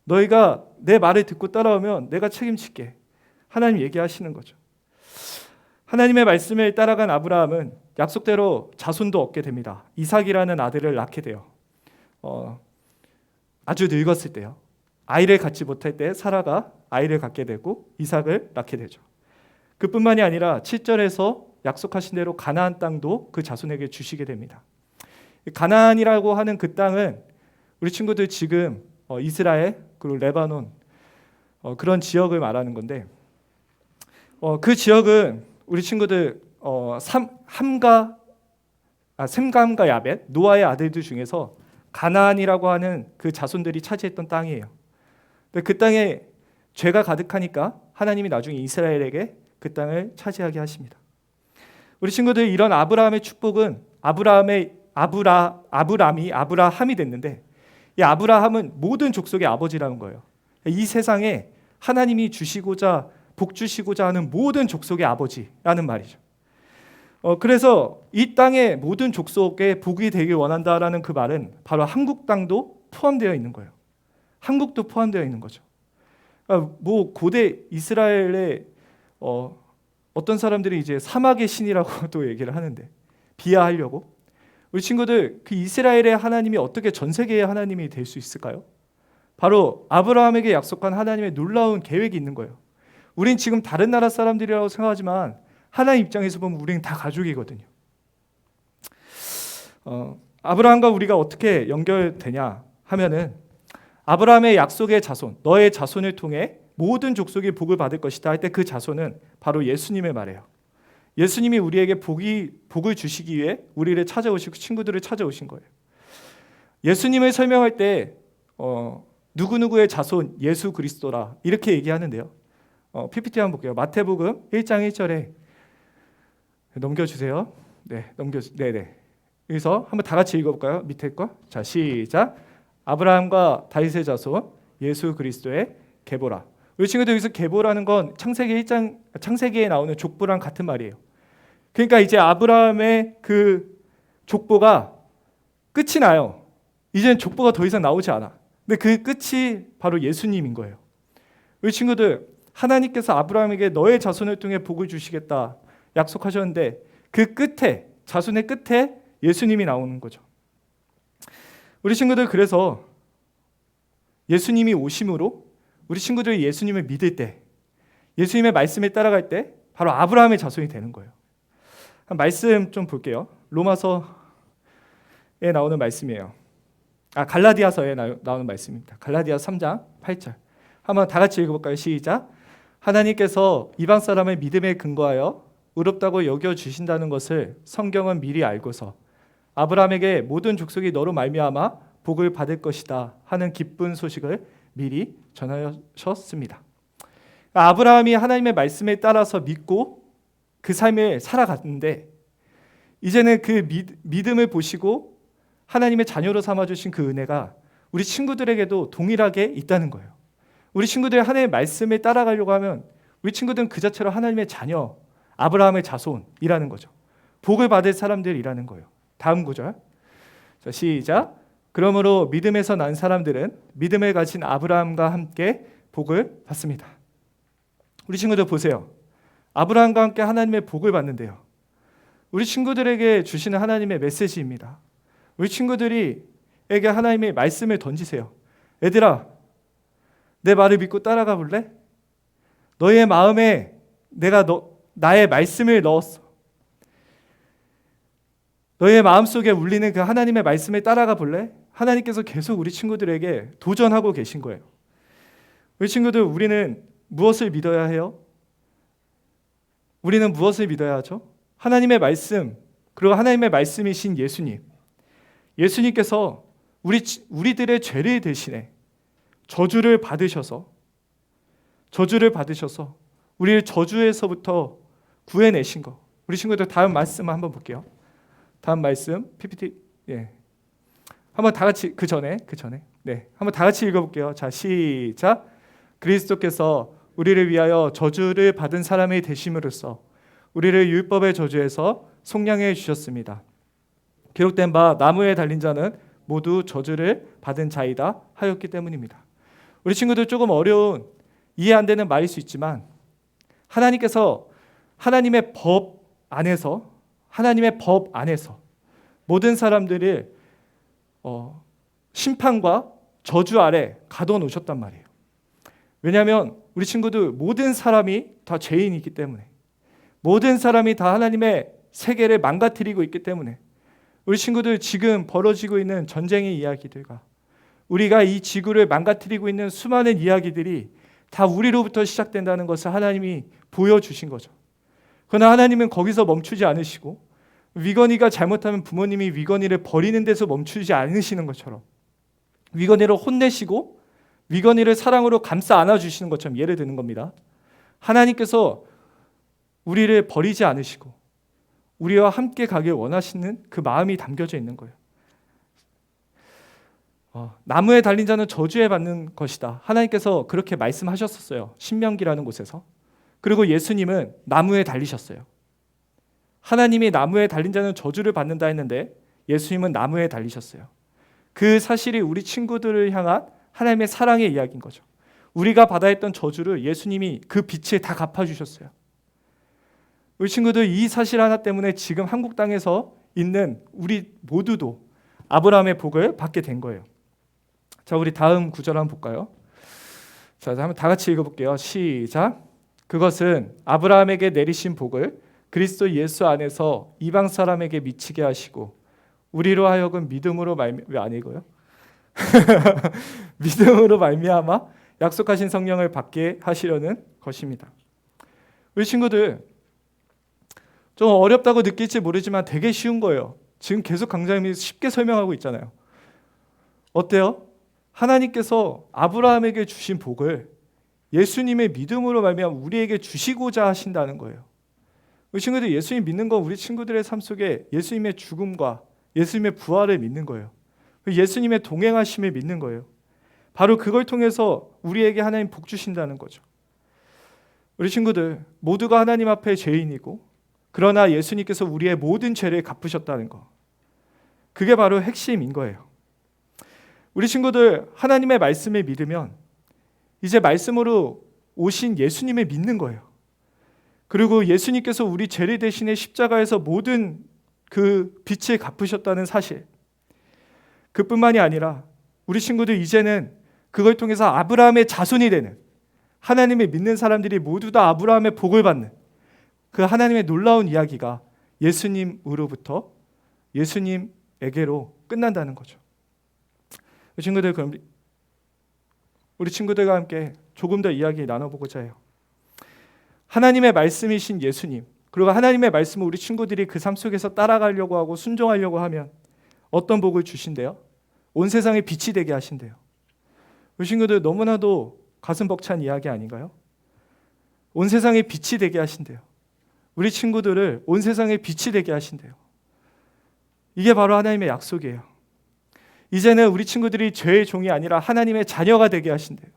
너희가 내 말을 듣고 따라오면 내가 책임질게. 하나님 얘기하시는 거죠. 하나님의 말씀을 따라간 아브라함은 약속대로 자손도 얻게 됩니다. 이삭이라는 아들을 낳게 돼요. 아주 늙었을 때요. 아이를 갖지 못할 때 사라가 아이를 갖게 되고 이삭을 낳게 되죠. 그뿐만이 아니라 7절에서 약속하신 대로 가나안 땅도 그 자손에게 주시게 됩니다. 가나안이라고 하는 그 땅은 우리 친구들 지금 이스라엘 그리고 레바논 그런 지역을 말하는 건데 그 지역은 우리 친구들 셈감과 야벳 노아의 아들들 중에서 가나안이라고 하는 그 자손들이 차지했던 땅이에요. 근데 그 땅에 죄가 가득하니까 하나님이 나중에 이스라엘에게 그 땅을 차지하게 하십니다. 우리 친구들 이런 아브라함의 축복은 아브라함이 됐는데 이 아브라함은 모든 족속의 아버지라는 거예요. 이 세상에 하나님이 주시고자 복 주시고자 하는 모든 족속의 아버지라는 말이죠. 그래서 이 땅의 모든 족속에 복이 되길 원한다라는 그 말은 바로 한국 땅도 포함되어 있는 거예요. 한국도 포함되어 있는 거죠. 뭐 고대 이스라엘의 어떤 사람들이 이제 사막의 신이라고 또 얘기를 하는데 비하하려고 우리 친구들 그 이스라엘의 하나님이 어떻게 전 세계의 하나님이 될 수 있을까요? 바로 아브라함에게 약속한 하나님의 놀라운 계획이 있는 거예요. 우린 지금 다른 나라 사람들이라고 생각하지만 하나님 입장에서 보면 우리는 다 가족이거든요. 아브라함과 우리가 어떻게 연결되냐 하면은 아브라함의 약속의 자손, 너의 자손을 통해 모든 족속이 복을 받을 것이다 할 때 그 자손은 바로 예수님을 말해요. 예수님이 우리에게 복을 주시기 위해 우리를 찾아오시고 친구들을 찾아오신 거예요. 예수님을 설명할 때 누구누구의 자손 예수 그리스도라 이렇게 얘기하는데요. PPT 한번 볼게요. 마태복음 1장 1절에 넘겨주세요. 네네. 여기서 한번 다 같이 읽어볼까요? 밑에 거. 자, 시작. 아브라함과 다윗의 자손 예수 그리스도의 계보라. 우리 친구들 여기서 계보라는 건 창세기에 나오는 족보랑 같은 말이에요. 그러니까 이제 아브라함의 그 족보가 끝이 나요. 이제는 족보가 더 이상 나오지 않아. 근데 그 끝이 바로 예수님인 거예요. 우리 친구들 하나님께서 아브라함에게 너의 자손을 통해 복을 주시겠다 약속하셨는데 그 끝에 자손의 끝에 예수님이 나오는 거죠. 우리 친구들 그래서 예수님이 오심으로 우리 친구들이 예수님을 믿을 때 예수님의 말씀에 따라갈 때 바로 아브라함의 자손이 되는 거예요. 말씀 좀 볼게요. 로마서에 나오는 말씀이에요. 갈라디아서에 나오는 말씀입니다. 갈라디아서 3장 8절. 한번 다 같이 읽어볼까요? 시작. 하나님께서 이방 사람의 믿음에 근거하여 의롭다고 여겨주신다는 것을 성경은 미리 알고서 아브라함에게 모든 족속이 너로 말미암아 복을 받을 것이다 하는 기쁜 소식을 미리 전하셨습니다. 아브라함이 하나님의 말씀에 따라서 믿고 그 삶을 살아갔는데 이제는 그 믿음을 보시고 하나님의 자녀로 삼아주신 그 은혜가 우리 친구들에게도 동일하게 있다는 거예요. 우리 친구들이 하나님의 말씀에 따라가려고 하면 우리 친구들은 그 자체로 하나님의 자녀, 아브라함의 자손이라는 거죠. 복을 받을 사람들이라는 거예요. 다음 구절. 자, 시작. 그러므로 믿음에서 난 사람들은 믿음을 가진 아브라함과 함께 복을 받습니다. 우리 친구들 보세요. 아브라함과 함께 하나님의 복을 받는데요. 우리 친구들에게 주시는 하나님의 메시지입니다. 우리 친구들에게 하나님의 말씀을 던지세요. 얘들아, 내 말을 믿고 따라가 볼래? 너의 마음에 내가 나의 말씀을 넣었어. 너의 마음속에 울리는 그 하나님의 말씀에 따라가 볼래? 하나님께서 계속 우리 친구들에게 도전하고 계신 거예요. 우리 친구들, 우리는 무엇을 믿어야 해요? 우리는 무엇을 믿어야 하죠? 하나님의 말씀, 그리고 하나님의 말씀이신 예수님. 예수님께서 우리들의 죄를 대신해 저주를 받으셔서 우리를 저주에서부터 구해내신 거. 우리 친구들 다음 말씀 한번 볼게요. 다음 말씀 PPT 한번 다 같이 그 전에 한번 다 같이 읽어볼게요. 자, 시작. 그리스도께서 우리를 위하여 저주를 받은 사람이 되심으로써 우리를 율법의 저주에서 속량해 주셨습니다. 기록된 바 나무에 달린 자는 모두 저주를 받은 자이다 하였기 때문입니다. 우리 친구들 조금 어려운 이해 안 되는 말일 수 있지만 하나님께서 하나님의 법 안에서 모든 사람들을 심판과 저주 아래 가둬 놓으셨단 말이에요. 왜냐하면 우리 친구들 모든 사람이 다 죄인이기 때문에, 모든 사람이 다 하나님의 세계를 망가뜨리고 있기 때문에 우리 친구들 지금 벌어지고 있는 전쟁의 이야기들과 우리가 이 지구를 망가뜨리고 있는 수많은 이야기들이 다 우리로부터 시작된다는 것을 하나님이 보여주신 거죠. 그러나 하나님은 거기서 멈추지 않으시고 위건이가 잘못하면 부모님이 위건이를 버리는 데서 멈추지 않으시는 것처럼 위건이를 혼내시고 위건이를 사랑으로 감싸 안아주시는 것처럼 예를 드는 겁니다. 하나님께서 우리를 버리지 않으시고 우리와 함께 가길 원하시는 그 마음이 담겨져 있는 거예요. 나무에 달린 자는 저주에 받는 것이다. 하나님께서 그렇게 말씀하셨었어요. 신명기라는 곳에서. 그리고 예수님은 나무에 달리셨어요. 하나님이 나무에 달린 자는 저주를 받는다 했는데 예수님은 나무에 달리셨어요. 그 사실이 우리 친구들을 향한 하나님의 사랑의 이야기인 거죠. 우리가 받아야 했던 저주를 예수님이 그 빛에 다 갚아주셨어요. 우리 친구들, 이 사실 하나 때문에 지금 한국 땅에서 있는 우리 모두도 아브라함의 복을 받게 된 거예요. 자, 우리 다음 구절 한번 볼까요? 자, 한번 다 같이 읽어볼게요. 시작. 그것은 아브라함에게 내리신 복을 그리스도 예수 안에서 이방 사람에게 미치게 하시고 우리로 하여금 믿음으로 왜 안 읽어요? 믿음으로 말미암아 약속하신 성령을 받게 하시려는 것입니다. 우리 친구들, 좀 어렵다고 느낄지 모르지만 되게 쉬운 거예요. 지금 계속 강사님이 쉽게 설명하고 있잖아요. 어때요? 하나님께서 아브라함에게 주신 복을 예수님의 믿음으로 말미암아 우리에게 주시고자 하신다는 거예요. 우리 친구들, 예수님 믿는 건 우리 친구들의 삶 속에 예수님의 죽음과 예수님의 부활을 믿는 거예요. 예수님의 동행하심을 믿는 거예요. 바로 그걸 통해서 우리에게 하나님 복 주신다는 거죠. 우리 친구들 모두가 하나님 앞에 죄인이고 그러나 예수님께서 우리의 모든 죄를 갚으셨다는 거, 그게 바로 핵심인 거예요. 우리 친구들, 하나님의 말씀을 믿으면 이제 말씀으로 오신 예수님을 믿는 거예요. 그리고 예수님께서 우리 죄를 대신해 십자가에서 모든 그 빛을 갚으셨다는 사실, 그뿐만이 아니라 우리 친구들 이제는 그걸 통해서 아브라함의 자손이 되는, 하나님을 믿는 사람들이 모두 다 아브라함의 복을 받는 그 하나님의 놀라운 이야기가 예수님으로부터 예수님에게로 끝난다는 거죠. 우리 친구들, 그럼 우리 친구들과 함께 조금 더 이야기 나눠보고자 해요. 하나님의 말씀이신 예수님, 그리고 하나님의 말씀을 우리 친구들이 그 삶 속에서 따라가려고 하고 순종하려고 하면 어떤 복을 주신대요? 온 세상에 빛이 되게 하신대요. 우리 친구들, 너무나도 가슴 벅찬 이야기 아닌가요? 온 세상의 빛이 되게 하신대요. 우리 친구들을 온 세상의 빛이 되게 하신대요. 이게 바로 하나님의 약속이에요. 이제는 우리 친구들이 죄의 종이 아니라 하나님의 자녀가 되게 하신대요.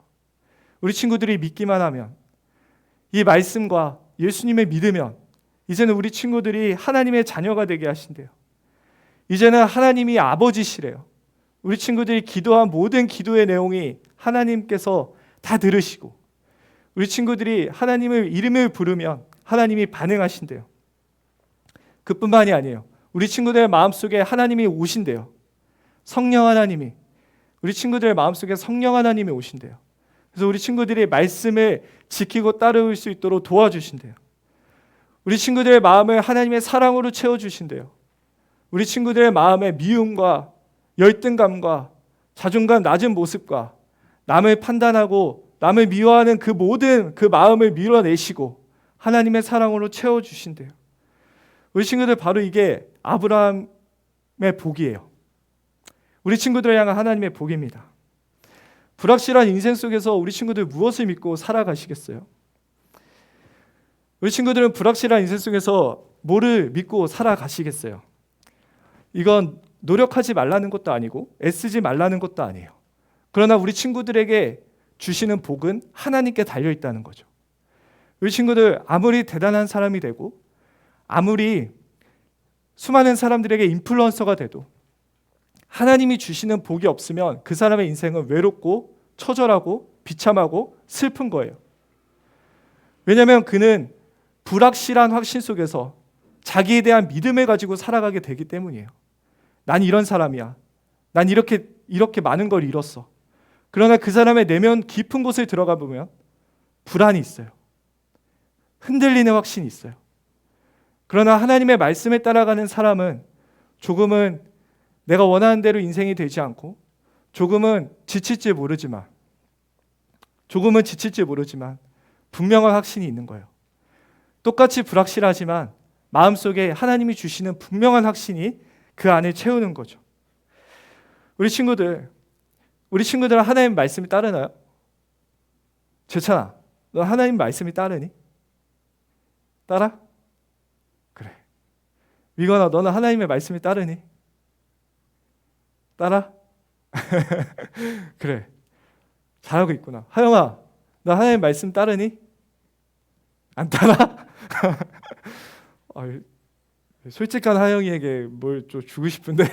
우리 친구들이 믿기만 하면, 이 말씀과 예수님을 믿으면 이제는 우리 친구들이 하나님의 자녀가 되게 하신대요. 이제는 하나님이 아버지시래요. 우리 친구들이 기도한 모든 기도의 내용이 하나님께서 다 들으시고, 우리 친구들이 하나님의 이름을 부르면 하나님이 반응하신대요. 그뿐만이 아니에요. 우리 친구들의 마음속에 하나님이 오신대요. 성령 하나님이, 우리 친구들의 마음속에 성령 하나님이 오신대요. 그래서 우리 친구들이 말씀을 지키고 따를 수 있도록 도와주신대요. 우리 친구들의 마음을 하나님의 사랑으로 채워주신대요. 우리 친구들의 마음에 미움과 열등감과 자존감 낮은 모습과 남을 판단하고 남을 미워하는 그 모든 그 마음을 밀어내시고 하나님의 사랑으로 채워주신대요. 우리 친구들 바로 이게 아브라함의 복이에요. 우리 친구들을 향한 하나님의 복입니다. 불확실한 인생 속에서 우리 친구들 무엇을 믿고 살아가시겠어요? 우리 친구들은 불확실한 인생 속에서 뭐를 믿고 살아가시겠어요? 이건 노력하지 말라는 것도 아니고 애쓰지 말라는 것도 아니에요. 그러나 우리 친구들에게 주시는 복은 하나님께 달려있다는 거죠. 우리 친구들 아무리 대단한 사람이 되고 아무리 수많은 사람들에게 인플루언서가 돼도 하나님이 주시는 복이 없으면 그 사람의 인생은 외롭고 처절하고 비참하고 슬픈 거예요. 왜냐하면 그는 불확실한 확신 속에서 자기에 대한 믿음을 가지고 살아가게 되기 때문이에요. 난 이런 사람이야. 난 이렇게 많은 걸 잃었어. 그러나 그 사람의 내면 깊은 곳에 들어가 보면 불안이 있어요. 흔들리는 확신이 있어요. 그러나 하나님의 말씀에 따라가는 사람은 조금은 내가 원하는 대로 인생이 되지 않고 조금은 지칠지 모르지만 분명한 확신이 있는 거예요. 똑같이 불확실하지만 마음속에 하나님이 주시는 분명한 확신이 그 안에 채우는 거죠. 우리 친구들은 하나님 말씀이 따르나요? 재찬아, 너 하나님 말씀이 따르니? 따라? 그래. 미건아, 너는 하나님의 말씀이 따르니? 따라? 그래. 잘하고 있구나. 하영아, 너 하나님 말씀 따르니? 안 따라? 솔직한 하영이에게 뭘 좀 주고 싶은데.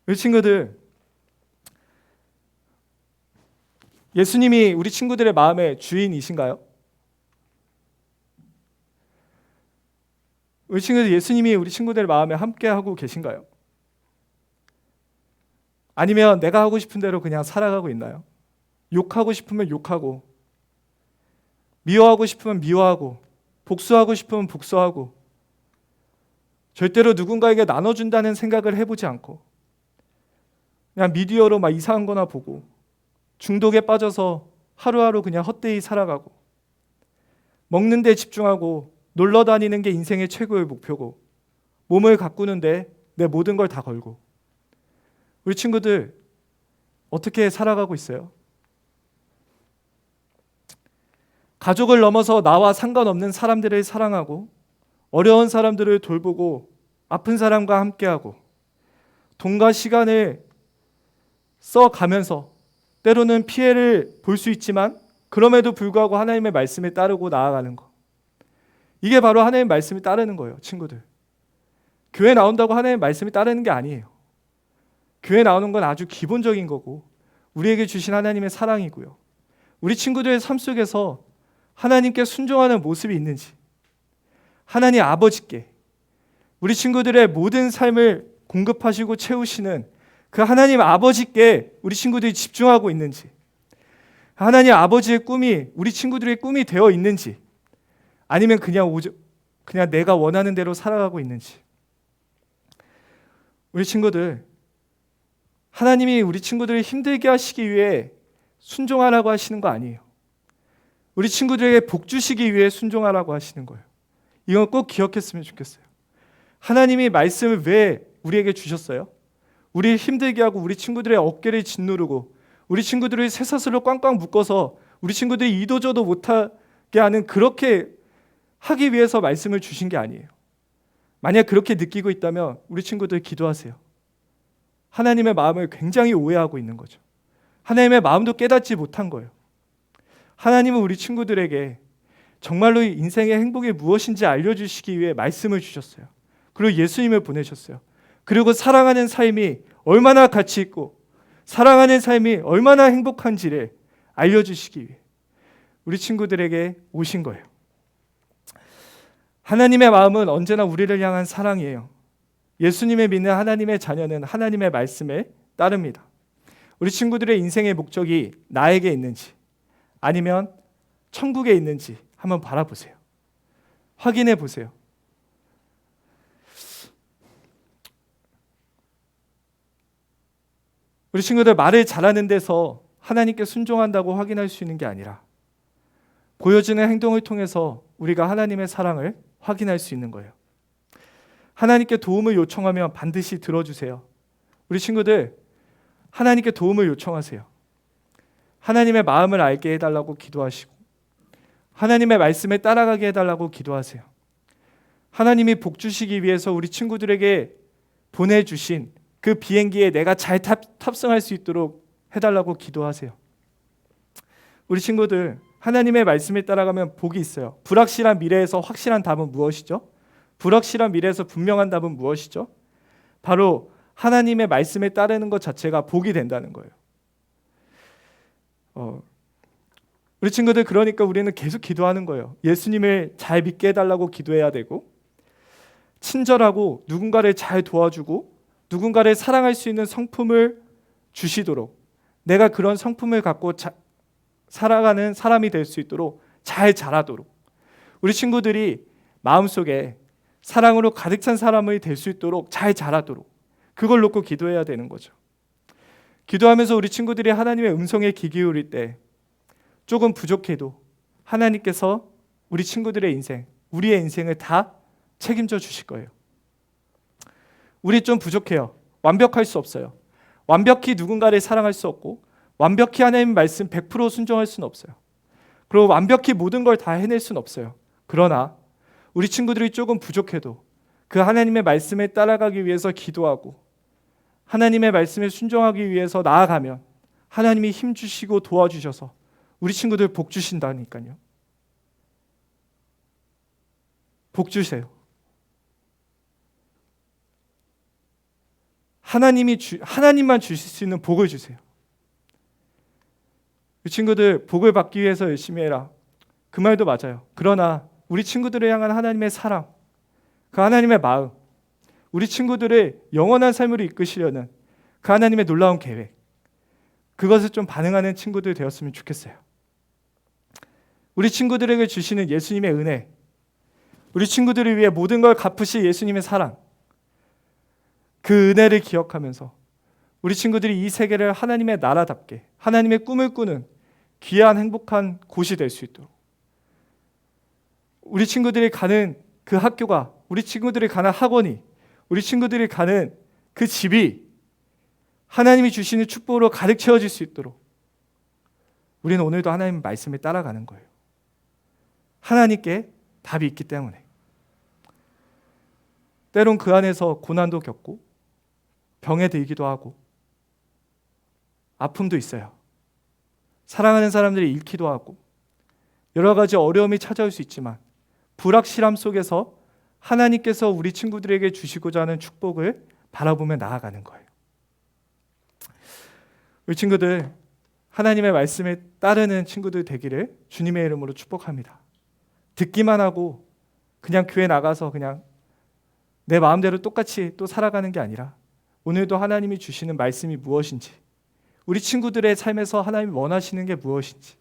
우리 친구들, 예수님이 우리 친구들의 마음의 주인이신가요? 우리 친구들, 예수님이 우리 친구들의 마음에 함께 하고 계신가요? 아니면 내가 하고 싶은 대로 그냥 살아가고 있나요? 욕하고 싶으면 욕하고, 미워하고 싶으면 미워하고, 복수하고 싶으면 복수하고, 절대로 누군가에게 나눠준다는 생각을 해보지 않고 그냥 미디어로 막 이상한 거나 보고 중독에 빠져서 하루하루 그냥 헛되이 살아가고, 먹는 데 집중하고 놀러 다니는 게 인생의 최고의 목표고, 몸을 가꾸는데 내 모든 걸 다 걸고. 우리 친구들 어떻게 살아가고 있어요? 가족을 넘어서 나와 상관없는 사람들을 사랑하고, 어려운 사람들을 돌보고, 아픈 사람과 함께하고, 돈과 시간을 써가면서 때로는 피해를 볼 수 있지만 그럼에도 불구하고 하나님의 말씀에 따르고 나아가는 것. 이게 바로 하나님의 말씀에 따르는 거예요, 친구들. 교회 나온다고 하나님의 말씀에 따르는 게 아니에요. 교회 나오는 건 아주 기본적인 거고 우리에게 주신 하나님의 사랑이고요. 우리 친구들의 삶 속에서 하나님께 순종하는 모습이 있는지, 하나님 아버지께 우리 친구들의 모든 삶을 공급하시고 채우시는 그 하나님 아버지께 우리 친구들이 집중하고 있는지, 하나님 아버지의 꿈이 우리 친구들의 꿈이 되어 있는지, 아니면 그냥 내가 원하는 대로 살아가고 있는지. 우리 친구들, 하나님이 우리 친구들을 힘들게 하시기 위해 순종하라고 하시는 거 아니에요. 우리 친구들에게 복 주시기 위해 순종하라고 하시는 거예요. 이건 꼭 기억했으면 좋겠어요. 하나님이 말씀을 왜 우리에게 주셨어요? 우리를 힘들게 하고 우리 친구들의 어깨를 짓누르고 우리 친구들을 쇠사슬로 꽝꽝 묶어서 우리 친구들이 이도저도 못하게 하는 그렇게 하기 위해서 말씀을 주신 게 아니에요. 만약 그렇게 느끼고 있다면 우리 친구들 기도하세요. 하나님의 마음을 굉장히 오해하고 있는 거죠. 하나님의 마음도 깨닫지 못한 거예요. 하나님은 우리 친구들에게 정말로 인생의 행복이 무엇인지 알려주시기 위해 말씀을 주셨어요. 그리고 예수님을 보내셨어요. 그리고 사랑하는 삶이 얼마나 가치 있고 사랑하는 삶이 얼마나 행복한지를 알려주시기 위해 우리 친구들에게 오신 거예요. 하나님의 마음은 언제나 우리를 향한 사랑이에요. 예수님을 믿는 하나님의 자녀는 하나님의 말씀에 따릅니다. 우리 친구들의 인생의 목적이 나에게 있는지 아니면 천국에 있는지 한번 바라보세요. 확인해 보세요. 우리 친구들 말을 잘하는 데서 하나님께 순종한다고 확인할 수 있는 게 아니라 보여지는 행동을 통해서 우리가 하나님의 사랑을 확인할 수 있는 거예요. 하나님께 도움을 요청하면 반드시 들어주세요. 우리 친구들 하나님께 도움을 요청하세요. 하나님의 마음을 알게 해달라고 기도하시고 하나님의 말씀에 따라가게 해달라고 기도하세요. 하나님이 복 주시기 위해서 우리 친구들에게 보내주신 그 비행기에 내가 잘 탑승할 수 있도록 해달라고 기도하세요. 우리 친구들 하나님의 말씀에 따라가면 복이 있어요. 불확실한 미래에서 확실한 답은 무엇이죠? 불확실한 미래에서 분명한 답은 무엇이죠? 바로 하나님의 말씀에 따르는 것 자체가 복이 된다는 거예요. 우리 친구들 그러니까 우리는 계속 기도하는 거예요. 예수님을 잘 믿게 해달라고 기도해야 되고 친절하고 누군가를 잘 도와주고 누군가를 사랑할 수 있는 성품을 주시도록 내가 그런 성품을 갖고 살아가는 사람이 될 수 있도록 잘 자라도록 우리 친구들이 마음속에 사랑으로 가득 찬 사람이 될 수 있도록 잘 자라도록 그걸 놓고 기도해야 되는 거죠. 기도하면서 우리 친구들이 하나님의 음성에 귀 기울일 때 조금 부족해도 하나님께서 우리 친구들의 인생, 우리의 인생을 다 책임져 주실 거예요. 우리 좀 부족해요. 완벽할 수 없어요. 완벽히 누군가를 사랑할 수 없고 완벽히 하나님 말씀 100% 순종할 수는 없어요. 그리고 완벽히 모든 걸 다 해낼 수는 없어요. 그러나 우리 친구들이 조금 부족해도 그 하나님의 말씀에 따라가기 위해서 기도하고 하나님의 말씀에 순종하기 위해서 나아가면 하나님이 힘 주시고 도와주셔서 우리 친구들 복 주신다니까요. 복 주세요. 하나님만 주실 수 있는 복을 주세요. 우리 친구들 복을 받기 위해서 열심히 해라. 그 말도 맞아요. 그러나 우리 친구들을 향한 하나님의 사랑, 그 하나님의 마음, 우리 친구들을 영원한 삶으로 이끄시려는 그 하나님의 놀라운 계획, 그것을 좀 반응하는 친구들 되었으면 좋겠어요. 우리 친구들에게 주시는 예수님의 은혜, 우리 친구들을 위해 모든 걸 갚으실 예수님의 사랑, 그 은혜를 기억하면서 우리 친구들이 이 세계를 하나님의 나라답게 하나님의 꿈을 꾸는 귀한 행복한 곳이 될 수 있도록 우리 친구들이 가는 그 학교가, 우리 친구들이 가는 학원이, 우리 친구들이 가는 그 집이 하나님이 주시는 축복으로 가득 채워질 수 있도록 우리는 오늘도 하나님 말씀에 따라가는 거예요. 하나님께 답이 있기 때문에. 때론 그 안에서 고난도 겪고 병에 들기도 하고 아픔도 있어요. 사랑하는 사람들이 잃기도 하고 여러 가지 어려움이 찾아올 수 있지만 불확실함 속에서 하나님께서 우리 친구들에게 주시고자 하는 축복을 바라보며 나아가는 거예요. 우리 친구들 하나님의 말씀에 따르는 친구들 되기를 주님의 이름으로 축복합니다. 듣기만 하고 그냥 교회 나가서 그냥 내 마음대로 똑같이 또 살아가는 게 아니라 오늘도 하나님이 주시는 말씀이 무엇인지, 우리 친구들의 삶에서 하나님이 원하시는 게 무엇인지,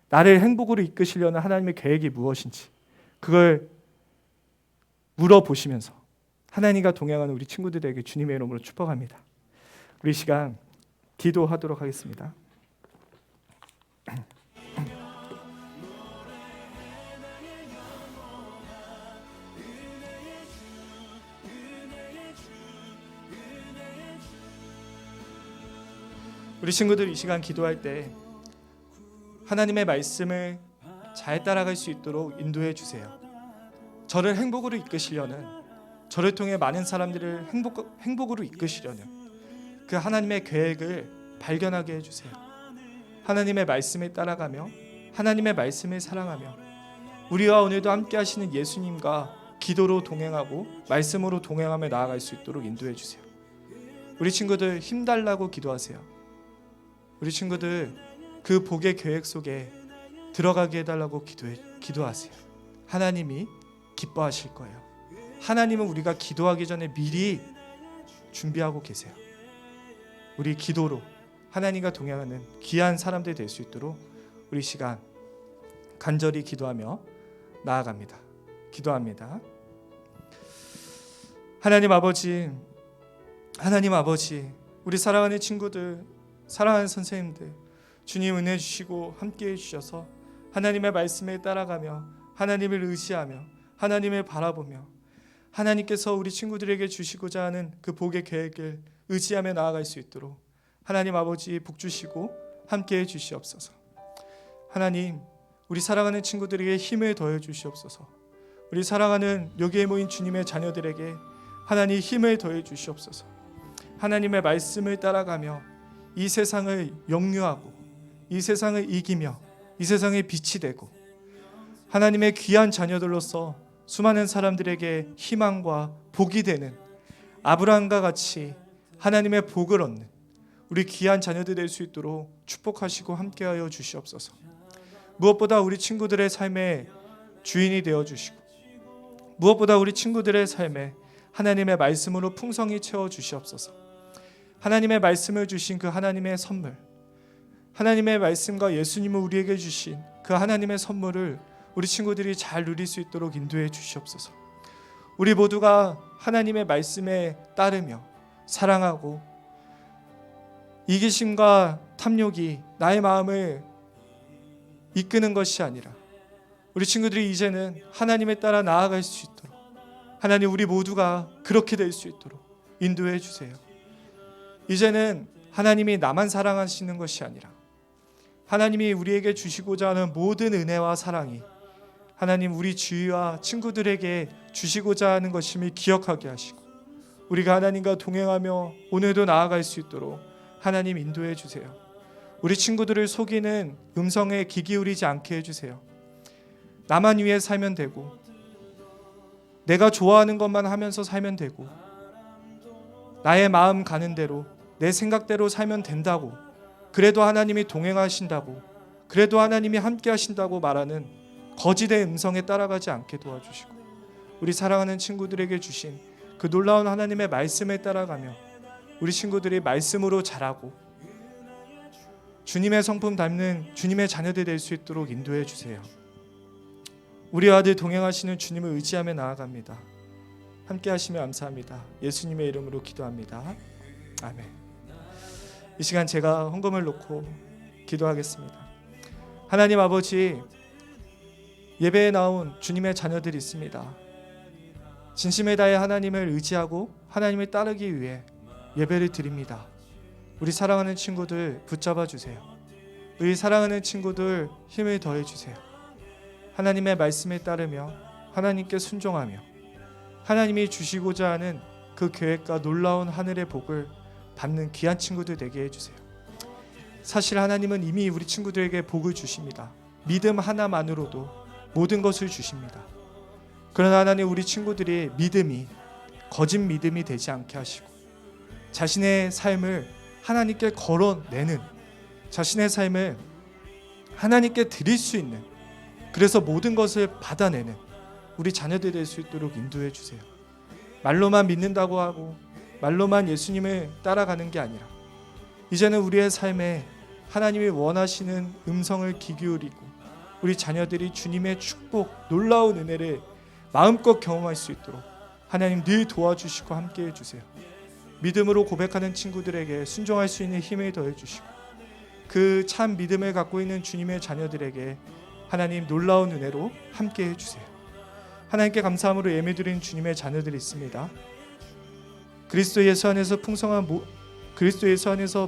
나를 행복으로 이끄시려는 하나님의 계획이 무엇인지 그걸 물어보시면서 하나님과 동행하는 우리 친구들에게 주님의 이름으로 축복합니다. 우리 시간 기도하도록 하겠습니다. 우리 친구들 이 시간 기도할 때 하나님의 말씀을 잘 따라갈 수 있도록 인도해 주세요. 저를 행복으로 이끄시려는, 저를 통해 많은 사람들을 행복으로 이끄시려는 그 하나님의 계획을 발견하게 해주세요. 하나님의 말씀을 따라가며 하나님의 말씀을 사랑하며 우리와 오늘도 함께 하시는 예수님과 기도로 동행하고 말씀으로 동행하며 나아갈 수 있도록 인도해 주세요. 우리 친구들 힘달라고 기도하세요. 우리 친구들 그 복의 계획 속에 들어가게 해달라고 기도하세요. 하나님이 기뻐하실 거예요. 하나님은 우리가 기도하기 전에 미리 준비하고 계세요. 우리 기도로 하나님과 동행하는 귀한 사람들이 될 수 있도록 우리 시간 간절히 기도하며 나아갑니다. 기도합니다. 하나님 아버지, 우리 사랑하는 친구들, 사랑하는 선생님들, 주님 은혜 주시고 함께해 주셔서 하나님의 말씀에 따라가며 하나님을 의지하며 하나님을 바라보며 하나님께서 우리 친구들에게 주시고자 하는 그 복의 계획을 의지하며 나아갈 수 있도록 하나님 아버지 복 주시고 함께해 주시옵소서. 하나님, 우리 사랑하는 친구들에게 힘을 더해 주시옵소서. 우리 사랑하는 여기에 모인 주님의 자녀들에게 하나님 힘을 더해 주시옵소서. 하나님의 말씀을 따라가며 이 세상을 역류하고 이 세상을 이기며 이 세상에 빛이 되고 하나님의 귀한 자녀들로서 수많은 사람들에게 희망과 복이 되는 아브라함과 같이 하나님의 복을 얻는 우리 귀한 자녀들 될 수 있도록 축복하시고 함께하여 주시옵소서. 무엇보다 우리 친구들의 삶의 주인이 되어 주시고 무엇보다 우리 친구들의 삶에 하나님의 말씀으로 풍성히 채워 주시옵소서. 하나님의 말씀을 주신 그 하나님의 선물, 하나님의 말씀과 예수님을 우리에게 주신 그 하나님의 선물을 우리 친구들이 잘 누릴 수 있도록 인도해 주시옵소서. 우리 모두가 하나님의 말씀에 따르며 사랑하고 이기심과 탐욕이 나의 마음을 이끄는 것이 아니라 우리 친구들이 이제는 하나님에 따라 나아갈 수 있도록 하나님 우리 모두가 그렇게 될 수 있도록 인도해 주세요. 이제는 하나님이 나만 사랑하시는 것이 아니라 하나님이 우리에게 주시고자 하는 모든 은혜와 사랑이 하나님 우리 주위와 친구들에게 주시고자 하는 것임을 기억하게 하시고 우리가 하나님과 동행하며 오늘도 나아갈 수 있도록 하나님 인도해 주세요. 우리 친구들을 속이는 음성에 귀 기울이지 않게 해주세요. 나만 위해 살면 되고 내가 좋아하는 것만 하면서 살면 되고 나의 마음 가는 대로 내 생각대로 살면 된다고, 그래도 하나님이 동행하신다고, 그래도 하나님이 함께 하신다고 말하는 거짓의 음성에 따라가지 않게 도와주시고 우리 사랑하는 친구들에게 주신 그 놀라운 하나님의 말씀에 따라가며 우리 친구들이 말씀으로 자라고 주님의 성품 닮는 주님의 자녀들 될 수 있도록 인도해 주세요. 우리 아들 동행하시는 주님을 의지하며 나아갑니다. 함께 하시며 감사합니다. 예수님의 이름으로 기도합니다. 아멘. 이 시간 제가 헌금을 놓고 기도하겠습니다. 하나님 아버지, 예배에 나온 주님의 자녀들이 있습니다. 진심을 다해 하나님을 의지하고 하나님을 따르기 위해 예배를 드립니다. 우리 사랑하는 친구들 붙잡아 주세요. 우리 사랑하는 친구들 힘을 더해 주세요. 하나님의 말씀에 따르며 하나님께 순종하며 하나님이 주시고자 하는 그 계획과 놀라운 하늘의 복을 받는 귀한 친구들 되게 해주세요. 사실 하나님은 이미 우리 친구들에게 복을 주십니다. 믿음 하나만으로도 모든 것을 주십니다. 그러나 하나님, 우리 친구들이 믿음이 거짓 믿음이 되지 않게 하시고 자신의 삶을 하나님께 걸어내는, 자신의 삶을 하나님께 드릴 수 있는, 그래서 모든 것을 받아내는 우리 자녀들 될 수 있도록 인도해 주세요. 말로만 믿는다고 하고 말로만 예수님을 따라가는 게 아니라 이제는 우리의 삶에 하나님이 원하시는 음성을 귀 기울이고 우리 자녀들이 주님의 축복, 놀라운 은혜를 마음껏 경험할 수 있도록 하나님 늘 도와주시고 함께해 주세요. 믿음으로 고백하는 친구들에게 순종할 수 있는 힘을 더해 주시고 그 참 믿음을 갖고 있는 주님의 자녀들에게 하나님 놀라운 은혜로 함께해 주세요. 하나님께 감사함으로 예배드린 주님의 자녀들이 있습니다. 그리스도 예수 안에서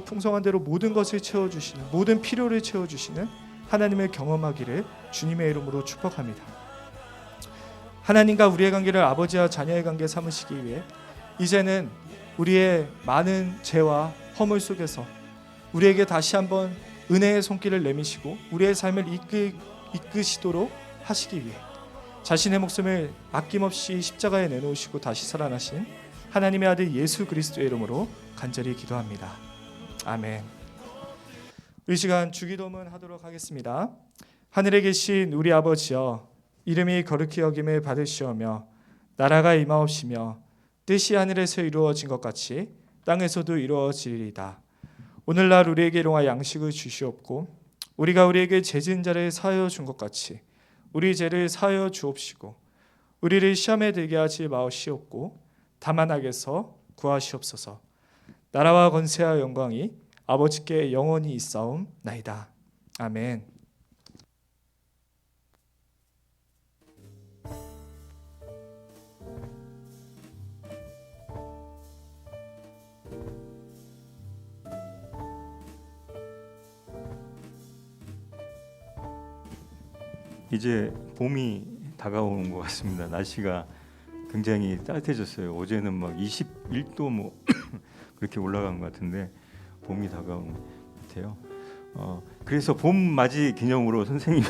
풍성한 대로 모든 것을 채워주시는, 모든 필요를 채워주시는 하나님을 경험하기를 주님의 이름으로 축복합니다. 하나님과 우리의 관계를 아버지와 자녀의 관계 삼으시기 위해 이제는 우리의 많은 죄와 허물 속에서 우리에게 다시 한번 은혜의 손길을 내미시고 우리의 삶을 이끄시도록 하시기 위해 자신의 목숨을 아낌없이 십자가에 내놓으시고 다시 살아나신 하나님의 아들 예수 그리스도의 이름으로 간절히 기도합니다. 아멘. 이 시간 주기도문 하도록 하겠습니다. 하늘에 계신 우리 아버지여, 이름이 거룩히 여김을 받으시오며 나라가 임하옵시며 뜻이 하늘에서 이루어진 것 같이 땅에서도 이루어지리이다. 오늘날 우리에게 일용할 양식을 주시옵고 우리가 우리에게 죄 지은 자를 사하여 준 것 같이 우리 죄를 사하여 주옵시고 우리를 시험에 들게 하지 마시옵고 다만 악에서 구하시옵소서. 나라와 권세와 영광이 아버지께 영원히 있사옵나이다. 아멘. 이제 봄이 다가오는 것 같습니다. 날씨가 굉장히 따뜻해졌어요. 어제는 막 21도 뭐 그렇게 올라간 것 같은데 봄이 다가온 것 같아요. 그래서 봄 맞이 기념으로 선생님이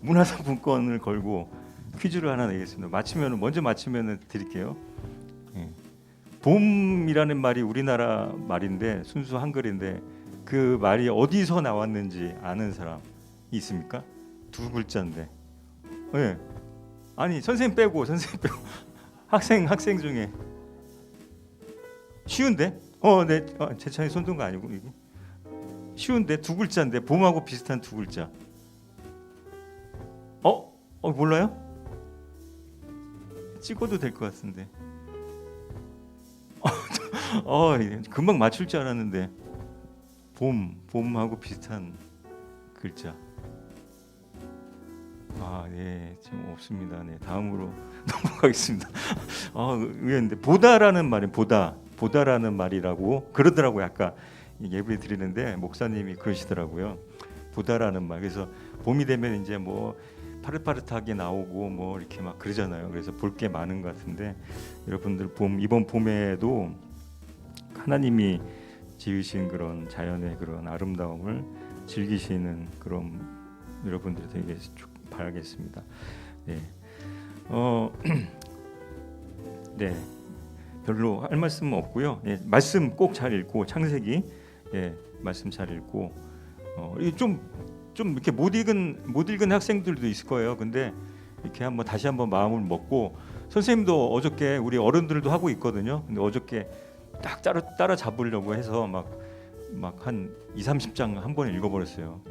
문화상품권을 걸고 퀴즈를 하나 내겠습니다. 먼저 맞히면 드릴게요. 예. 봄이라는 말이 우리나라 말인데 순수 한글인데 그 말이 어디서 나왔는지 아는 사람 있습니까? 두 글자인데. 예. 아니 선생님 빼고 학생 중에 쉬운데? 네. 제 차에 손 든 거 아니고 이게 쉬운데 두 글자인데 봄하고 비슷한 두 글자. 몰라요? 찍어도 될 것 같은데. 금방 맞출 줄 알았는데 봄하고 비슷한 글자. 네, 지금 없습니다. 네, 다음으로 넘어가겠습니다. 의외인데 보다라는 말이 보다라는 말이라고 그러더라고요. 아까 예배 드리는데 목사님이 그러시더라고요. 보다라는 말. 그래서 봄이 되면 이제 뭐 파릇파릇하게 나오고 뭐 이렇게 막 그러잖아요. 그래서 볼 게 많은 것 같은데 여러분들 이번 봄에도 하나님이 지으신 그런 자연의 그런 아름다움을 즐기시는 그런 여러분들이 되게 바라겠습니다. 네. 네. 별로 할 말씀은 없고요. 예, 말씀 꼭 잘 읽고 창세기 말씀 잘 읽고 좀 이렇게 못 읽은 학생들도 있을 거예요. 근데 이렇게 다시 한번 마음을 먹고 선생님도 어저께 우리 어른들도 하고 있거든요. 근데 어저께 딱 따라 잡으려고 해서 막 한 20-30장 한 번에 읽어버렸어요.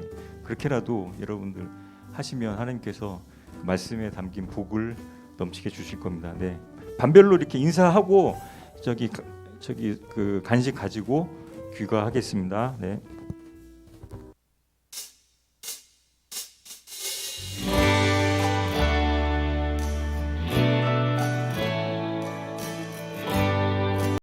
그렇게라도 여러분들 하시면 하나님께서 말씀에 담긴 복을 넘치게 주실 겁니다. 네. 반별로 이렇게 인사하고 저기 그 간식 가지고 귀가하겠습니다. 네.